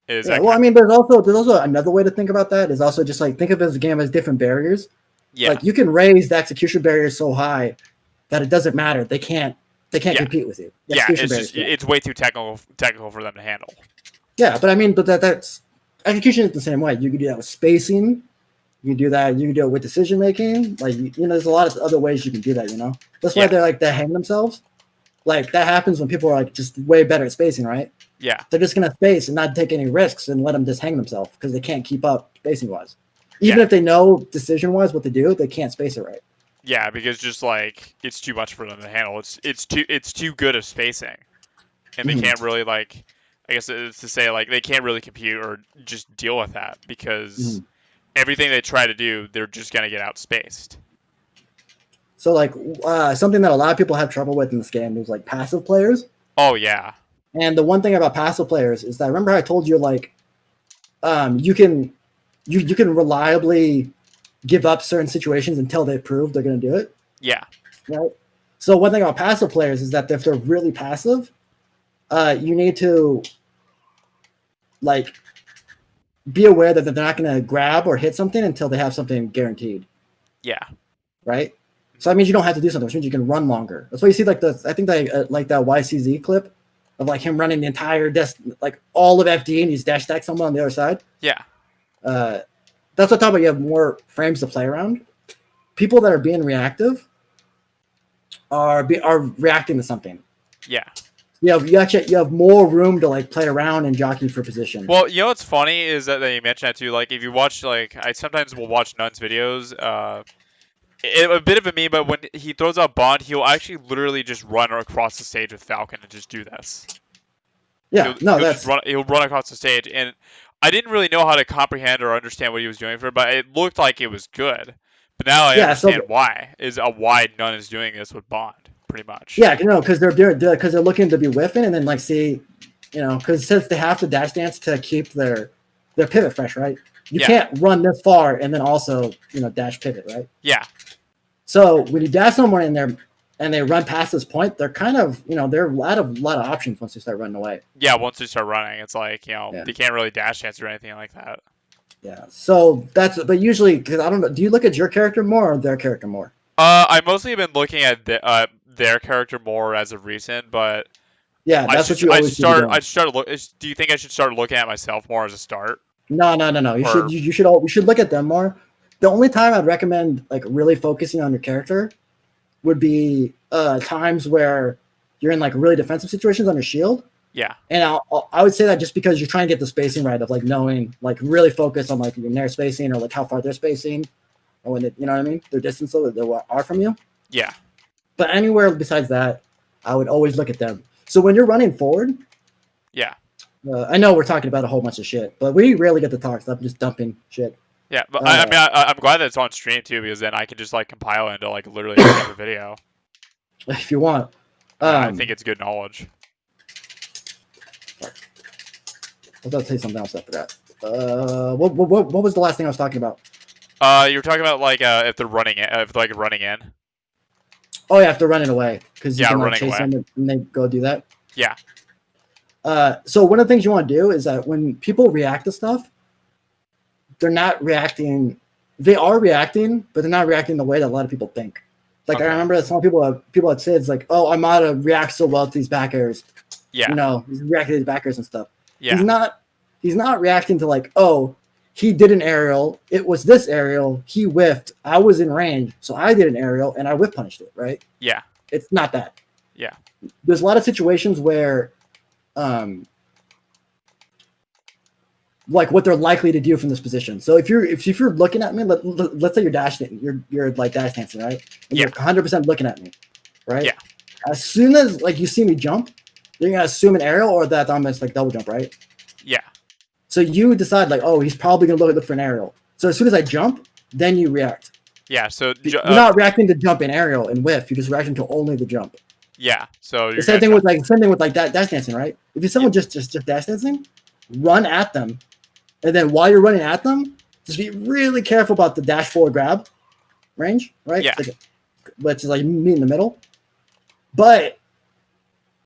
Well, I mean, there's also another way to think about that is also just like think of it as a game as different barriers.
Yeah.
Like you can raise the execution barrier so high that it doesn't matter. They can't compete with you.
It's way too technical for them to handle.
Yeah, but I mean, that's execution is the same way. You can do that with spacing. You can do that. You can do it with decision making. Like there's a lot of other ways you can do that. That's why they hang themselves. Like that happens when people are like just way better at spacing, right?
Yeah,
they're just gonna space and not take any risks and let them just hang themselves because they can't keep up spacing wise. Even if they know decision wise what to do, they can't space it right.
Yeah, because just like it's too much for them to handle. It's too good of spacing, and they can't really like. I guess it's to say like they can't really compute or just deal with that because everything they try to do, they're just gonna get outspaced.
So like something that a lot of people have trouble with in this game is like passive players.
Oh yeah.
And the one thing about passive players is that remember I told you like you can reliably give up certain situations until they prove they're going to do it.
Yeah.
Right. So one thing about passive players is that if they're really passive, you need to like be aware that they're not going to grab or hit something until they have something guaranteed.
Yeah.
Right. So that means you don't have to do something, which means you can run longer. That's why you see like I think they like that YCZ clip of like him running the entire like all of FD and he's dash stack someone on the other side.
Yeah.
That's what I'm talking about. You have more frames to play around. People that are being reactive are reacting to something.
Yeah.
You have more room to like play around and jockey for position.
Well, what's funny is that you mentioned that too. Like if you watch like I sometimes will watch Nun's videos. A bit of a meme, but when he throws out Bond, he'll actually literally just run across the stage with Falcon and just do this.
Yeah,
he'll run across the stage, and I didn't really know how to comprehend or understand what he was doing for it, but it looked like it was good. But now I understand why Nun is doing this with Bond, pretty much.
Yeah, because they're looking to be whiffing and then like see, because since they have to dash dance to keep their pivot fresh, right? You can't run this far and then also, dash pivot, right?
Yeah.
So when you dash someone in there and they run past this point, they're kind of, they're a lot of options once they start running away.
Yeah, once they start running, it's like, they can't really dash dance or anything like that.
Yeah. So but usually, because I don't know, do you look at your character more or their character more?
I mostly have been looking at their character more as of recent, but
yeah, that's what you always
do you think I should start looking at myself more as a start?
No. You should look at them more. The only time I'd recommend like really focusing on your character would be times where you're in like really defensive situations on your shield.
Yeah.
And I would say that just because you're trying to get the spacing right of like knowing like really focus on like your near spacing or like how far they're spacing or when you know what I mean, their distance that they are from you.
Yeah.
But anywhere besides that, I would always look at them. So when you're running forward.
Yeah.
I know we're talking about a whole bunch of shit, but we rarely get to talk, so I'm just dumping shit.
Yeah, but I'm glad that it's on stream too, because then I can just like compile it into like literally a separate video.
If you want.
I think it's good knowledge.
I was about to say something else I forgot. What was the last thing I was talking about?
You were talking about like if they're running in.
Oh yeah, if they're running away, because you can like,
running
chase
away.
them and they go do that.
Yeah.
So one of the things you want to do is that when people react to stuff, they're not reacting. They are reacting, but they're not reacting the way that a lot of people think. Like I remember that some people had said, it's like, oh, Armada reacts so well to these back airs.
Yeah.
You know, he's reacting to these back airs and stuff.
Yeah.
He's not reacting to like, oh, he did an aerial. It was this aerial. He whiffed. I was in range, so I did an aerial and I whiff punished it. Right?
Yeah.
It's not that.
Yeah.
There's a lot of situations where, like what they're likely to do from this position. So if you're looking at me, let's say you're like dash dancing, right? And you're 100% looking at me, right?
Yeah.
As soon as like you see me jump, you're gonna assume an aerial or that I'm just like double jump, right?
Yeah.
So you decide like, oh, he's probably gonna look for an aerial. So as soon as I jump, then you react.
Yeah. So
you're not reacting to jump and aerial and whiff. You're just reacting to only the jump.
Yeah. So
the same thing with like dash dancing, right? If you're someone just dash dancing, run at them, and then while you're running at them, just be really careful about the dash forward grab range, right?
Yeah.
Let's just like meet in the middle. But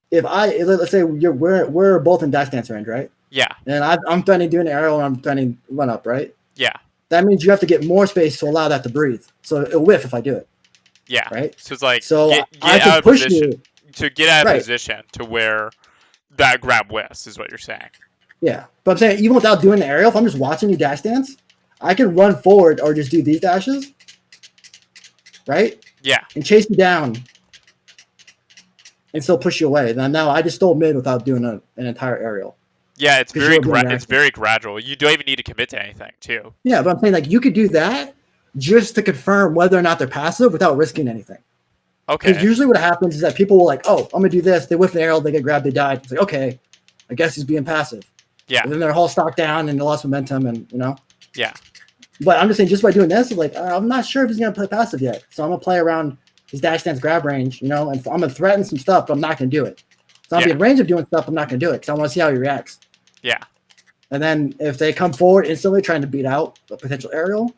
let's say we're both in dash dance range, right?
Yeah.
And I'm threatening doing an aerial and I'm threatening run up, right?
Yeah.
That means you have to get more space to allow that to breathe. So it'll whiff if I do it.
Yeah.
Right.
So it's like
get
I
can push position. You
to get out of position to where that grab whiffs is what you're saying.
Yeah, but I'm saying even without doing the aerial, if I'm just watching you dash dance, I can run forward or just do these dashes, right?
Yeah.
And chase you down and still push you away. Now I just stole mid without doing an entire aerial.
Yeah, it's very gradual. You don't even need to commit to anything, too.
Yeah, but I'm saying like you could do that just to confirm whether or not they're passive without risking anything.
Okay.
Because usually what happens is that people will like, oh, I'm gonna do this. They whiff an aerial, they get grabbed, they died. It's like, okay, I guess he's being passive.
Yeah.
And then their whole stock down and they lost momentum and, you know.
Yeah.
But I'm just saying, just by doing this, like, I'm not sure if he's going to play passive yet. So I'm going to play around his dash dance grab range, you know, and I'm going to threaten some stuff, but I'm not going to do it. So I'll be in range of doing stuff, I'm not going to do it because I want to see how he reacts.
Yeah.
And then if they come forward instantly trying to beat out a potential aerial,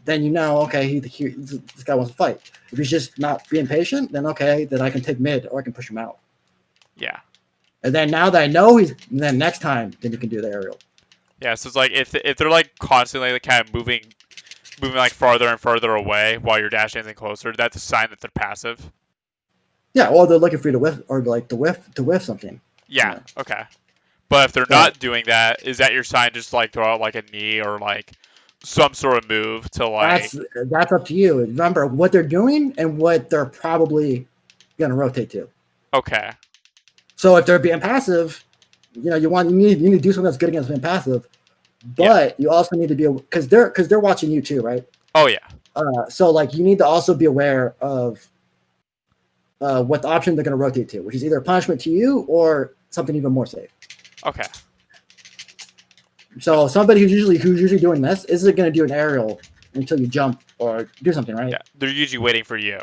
then you know, okay, this guy wants to fight. If he's just not being patient, then okay, then I can take mid or I can push him out.
Yeah.
And then now that I know then next time, then you can do the aerial.
Yeah, so it's like if they're like constantly like kind of moving like farther and farther away while you're dash dancing closer, that's a sign that they're passive.
Yeah, or they're looking for you to whiff or like to whiff something.
Yeah, you know? Okay. But if they're not doing that, is that your sign just like throw out like a knee or like some sort of move to like
that's up to you. Remember what they're doing and what they're probably gonna rotate to.
Okay. So
if they're being passive, you know, you need to do something that's good against being passive, but you also need to be because they're watching you too, right?
Oh yeah.
So like you need to also be aware of what the option they're going to rotate to, which is either punishment to you or something even more safe.
Okay.
So somebody who's usually doing this isn't going to do an aerial until you jump or do something, right?
Yeah, they're usually waiting for you.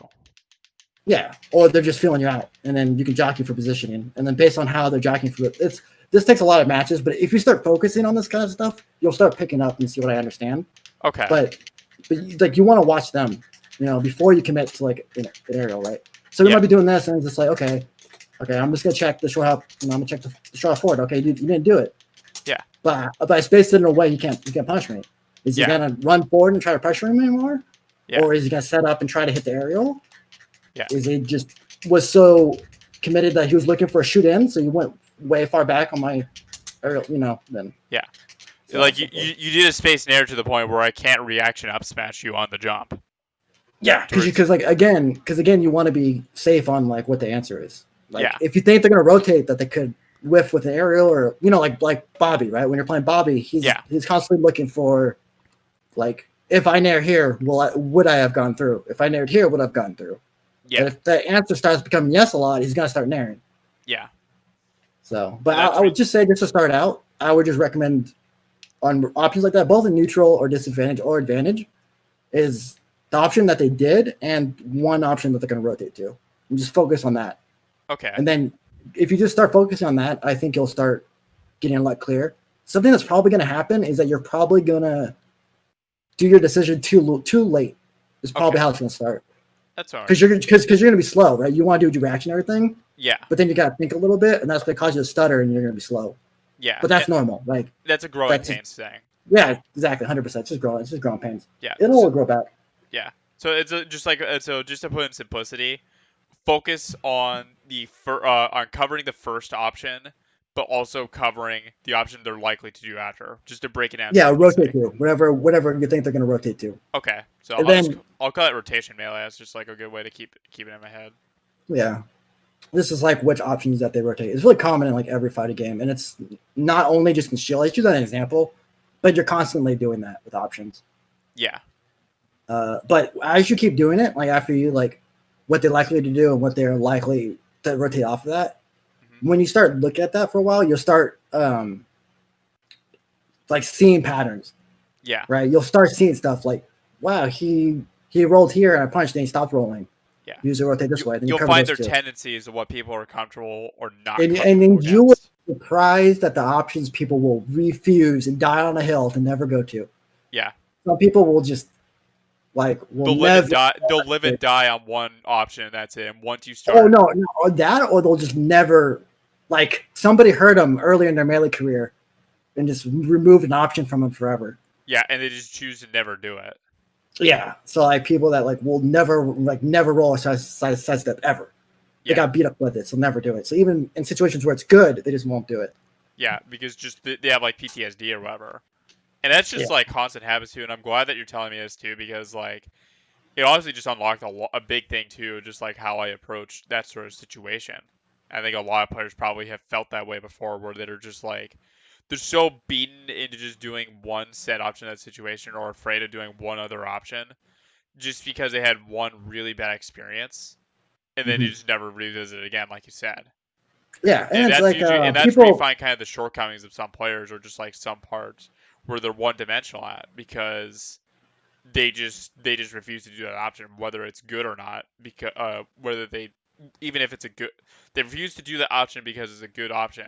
Yeah, or they're just feeling you out, and then you can jockey for positioning, and then based on how they're jockeying for it, this takes a lot of matches. But if you start focusing on this kind of stuff, you'll start picking up and see what I understand.
Okay.
But like you want to watch them, you know, before you commit to like an aerial, right? So you might be doing this, and it's just like, okay, I'm just gonna check the short hop, and I'm gonna check the short forward. Okay, you didn't do it.
Yeah. But
I spaced it in a way you can't punish me. Is he gonna run forward and try to pressure him anymore? Yeah. Or is he gonna set up and try to hit the aerial?
Yeah.
Is he just was so committed that he was looking for a shoot in, so you went way far back on my aerial, you know, then.
Yeah. So like you did a space nair to the point where I can't reaction up smash you on the jump.
Yeah, because again, you want to be safe on like what the answer is. Like if you think they're gonna rotate, that they could whiff with an aerial, or you know, like Bobby, right? When you're playing Bobby, he's constantly looking for like, if I nair here, would I have gone through? If I naired here, would I have gone through? Yeah. And if the answer starts becoming yes a lot, he's gonna start nairing.
Yeah.
So, but I would just say, just to start out, I would just recommend on options like that, both in neutral or disadvantage or advantage, is the option that they did and one option that they're going to rotate to, and just focus on that.
Okay.
And then if you just start focusing on that, I think you'll start getting a lot clearer. Something that's probably going to happen is that you're probably going to do your decision too late. Is probably how it's going to start.
That's all right.
Because you're gonna be slow, right? You want to do reactionary thing,
Yeah.
but then you gotta think a little bit, and that's gonna cause you to stutter, and you're gonna be slow.
Yeah.
But that's normal. Like
That's a growing
that's just,
pains thing.
yeah, exactly, 100%. It's just growing pains.
Yeah.
It'll grow back.
Yeah. So it's just like so just to put in simplicity, focus on on covering the first option, but also covering the option they're likely to do after, just to break it down.
Yeah, rotate
Simplicity.
to whatever you think they're gonna rotate to.
Okay, so
And then
I'll call it rotation melee as just like a good way to keep it in my head.
yeah, this is like which options that they rotate. It's really common in like every fighting game, and it's not only just in Shield. Let's use that as an example, but you're constantly doing that with options.
Yeah.
But as you keep doing it, like after you like what they're likely to do and what they're likely to rotate off of that, when you start looking at that for a while, you'll start like seeing patterns.
Yeah.
Right. You'll start seeing stuff like, wow, he rolled here and I punched and he stopped rolling.
Yeah.
Usually rotate this way. Then
you'll find their tendencies of what people are comfortable or not. And
then you will be surprised at the options people will refuse and die on a hill to never go to.
Yeah.
Some people will just like
they'll live and die on one option and that's it. And once you start,
oh no, or that, or they'll just never, like somebody hurt them earlier in their melee career and just removed an option from them forever.
Yeah, and they just choose to never do it.
Yeah, so like people that like will never roll a side step ever. Yeah. They got beat up with it, so never do it. So even in situations where it's good, they just won't do it.
Yeah, because just they have like PTSD or whatever. And that's just like constant habits too, and I'm glad that you're telling me this too, because like it obviously just unlocked a big thing too, just like how I approach that sort of situation. I think a lot of players probably have felt that way before, where they're just like they're so beaten into just doing one set option in that situation, or afraid of doing one other option, just because they had one really bad experience, and then you just never revisit it again, like you said.
Yeah, and it's like
and that's where you find kind of the shortcomings of some players, or just like some parts where they're one-dimensional at, because they just refuse to do that option, whether it's good or not. Because whether they, even if it's a good, they refuse to do the option because it's a good option,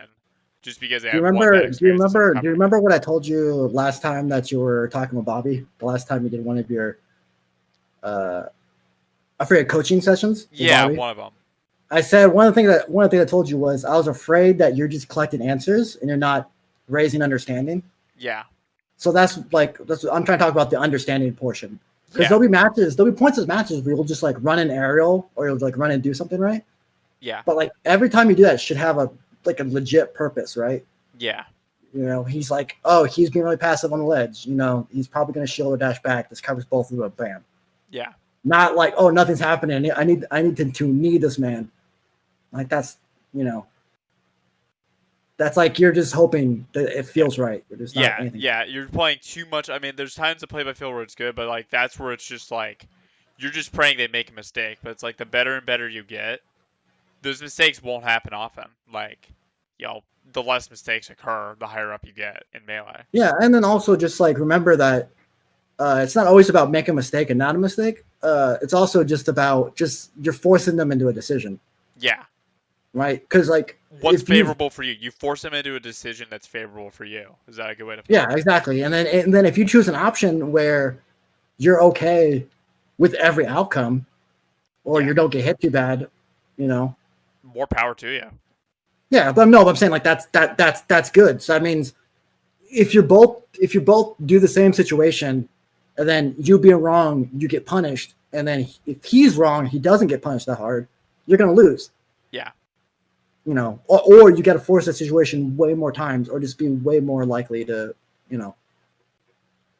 just because they have one bad experience.
Do you remember what I told you last time that you were talking with Bobby? The last time you did one of your, I forget, coaching sessions.
Yeah, Bobby? One of them.
I said one of the things I told you was I was afraid that you're just collecting answers and you're not raising understanding.
Yeah.
So that's I'm trying to talk about the understanding portion, because there'll be points of matches where you'll just like run an aerial or you'll like run and do something right.
Yeah.
But like every time you do that, it should have a legit purpose, right?
Yeah.
You know, he's like, oh, he's being really passive on the ledge. You know, he's probably going to shield or dash back. This covers both of them. Bam.
Yeah.
Not like, oh, nothing's happening. I need to knee this man. Like that's, you know. That's like you're just hoping that it feels right. There's not anything.
Yeah, you're playing too much. I mean, there's times to play by feel where it's good, but like that's where it's just like you're just praying they make a mistake. But it's like the better and better you get, those mistakes won't happen often. Like, you know, the less mistakes occur, the higher up you get in melee.
Yeah, and then also just like remember that it's not always about making a mistake and not a mistake. It's also just about you're forcing them into a decision.
Yeah.
Right, because like
what's favorable for you? You force them into a decision that's favorable for you. Is that a good way to put it?
Yeah, exactly. And then if you choose an option where you're okay with every outcome, or you don't get hit too bad, you know,
more power to you.
Yeah, but I'm saying like that's good. So that means if you both do the same situation, and then you being wrong, you get punished, and then if he's wrong, he doesn't get punished that hard, you're gonna lose.
Yeah.
You know, or you got to force that situation way more times, or just be way more likely to, you know.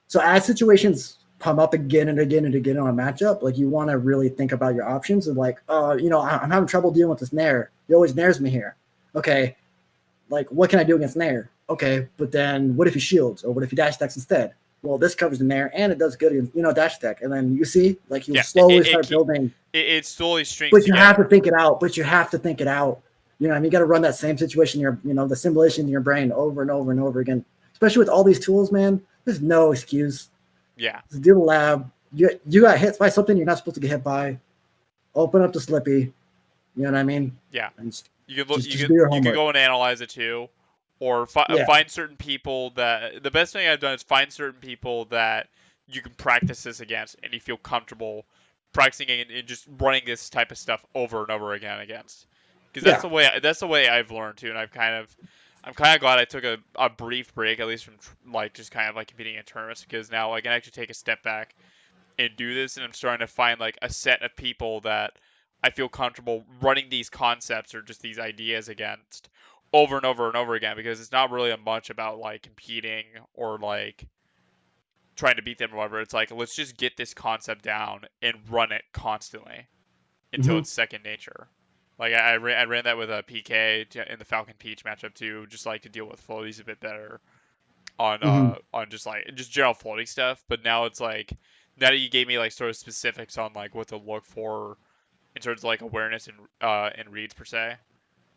So as situations come up again and again and again on a matchup, like you want to really think about your options and like, you know, I'm having trouble dealing with this nair. He always nairs me here. Okay, like what can I do against nair? Okay, but then what if he shields, or what if he dash attacks instead? Well, this covers the nair and it does good against, you know, dash attack. And then you see, like you slowly start building.
It slowly strings.
But you have to think it out. You know, I mean, you got to run that same situation, the simulation in your brain over and over and over again. Especially with all these tools, man, there's no excuse.
Yeah.
Just do the lab. You got hit by something you're not supposed to get hit by. Open up the Slippy. You know what I mean?
Yeah. You can go and analyze it too, or find certain people that. The best thing I've done is find certain people that you can practice this against, and you feel comfortable practicing and just running this type of stuff over and over again against. Because that's the way I've learned too, and I'm kind of glad I took a brief break, at least from like just kind of like competing in tournaments, because now I can actually take a step back and do this, and I'm starting to find like a set of people that I feel comfortable running these concepts or just these ideas against over and over and over again, because it's not really much about like competing or like trying to beat them or whatever. It's like, let's just get this concept down and run it constantly until it's second nature. Like I ran that with a PK in the Falcon Peach matchup too, just like to deal with floaties a bit better on just general floating stuff. But now it's like, now that you gave me like sort of specifics on like what to look for in terms of like awareness and reads per se.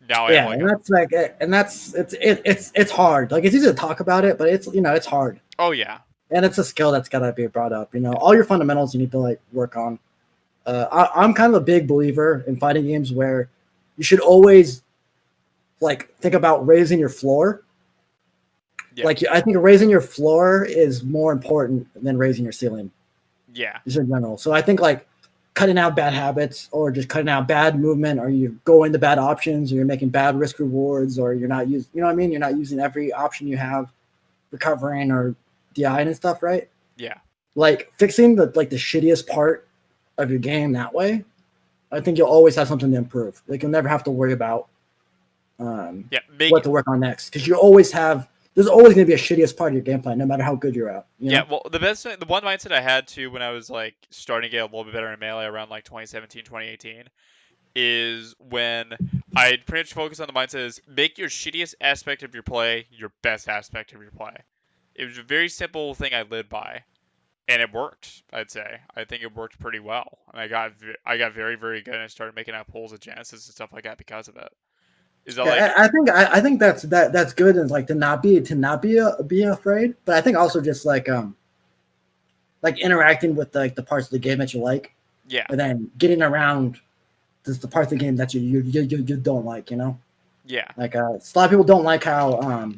Now I have like
it's hard. Like it's easy to talk about it, but it's hard.
Oh yeah.
And it's a skill that's gotta be brought up. All your fundamentals you need to like work on. I'm kind of a big believer in fighting games where you should always like think about raising your floor. Yeah. Like I think raising your floor is more important than raising your ceiling.
Yeah.
Just in general. So I think like cutting out bad habits or just cutting out bad movement, or you go into bad options, or you're making bad risk rewards, or you're not using, You're not using every option you have, recovering or DI and stuff, right?
Yeah.
Like fixing the shittiest part of your game that way, I think you'll always have something to improve. Like you'll never have to worry about what to work on next, because there's always going to be a shittiest part of your gameplay, no matter how good you're at.
Well, the one mindset I had too when I was like starting to get a little bit better in Melee around like 2017, 2018, is when I pretty much focus on the mindset is make your shittiest aspect of your play your best aspect of your play. It was a very simple thing I lived by, and it worked. I'd say I think it worked pretty well, and I got very, very good, and I started making out pulls at Genesis and stuff like that because of it.
Is that I think that's good, and like to not be afraid, but I think also just like interacting with like the parts of the game that you like, and then getting around just the parts of the game that you don't like, like a lot of people don't like how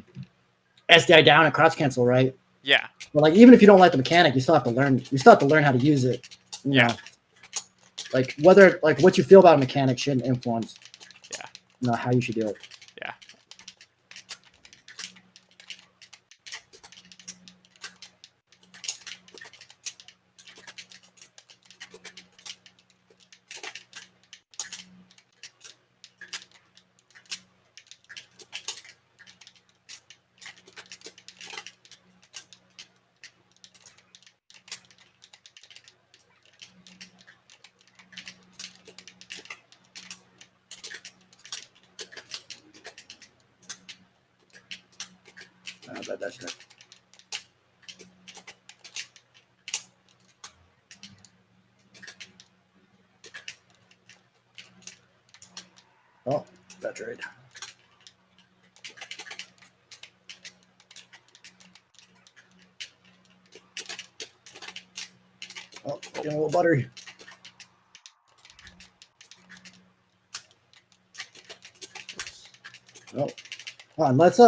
SDI down and cross cancel, right?
Yeah.
But like even if you don't like the mechanic, you still have to learn how to use it. You know? Like whether like what you feel about a mechanic shouldn't influence how you should do it.
Yeah.
That's it. Oh, that's right. Oh, getting a little buttery. Oh, hold on. Let's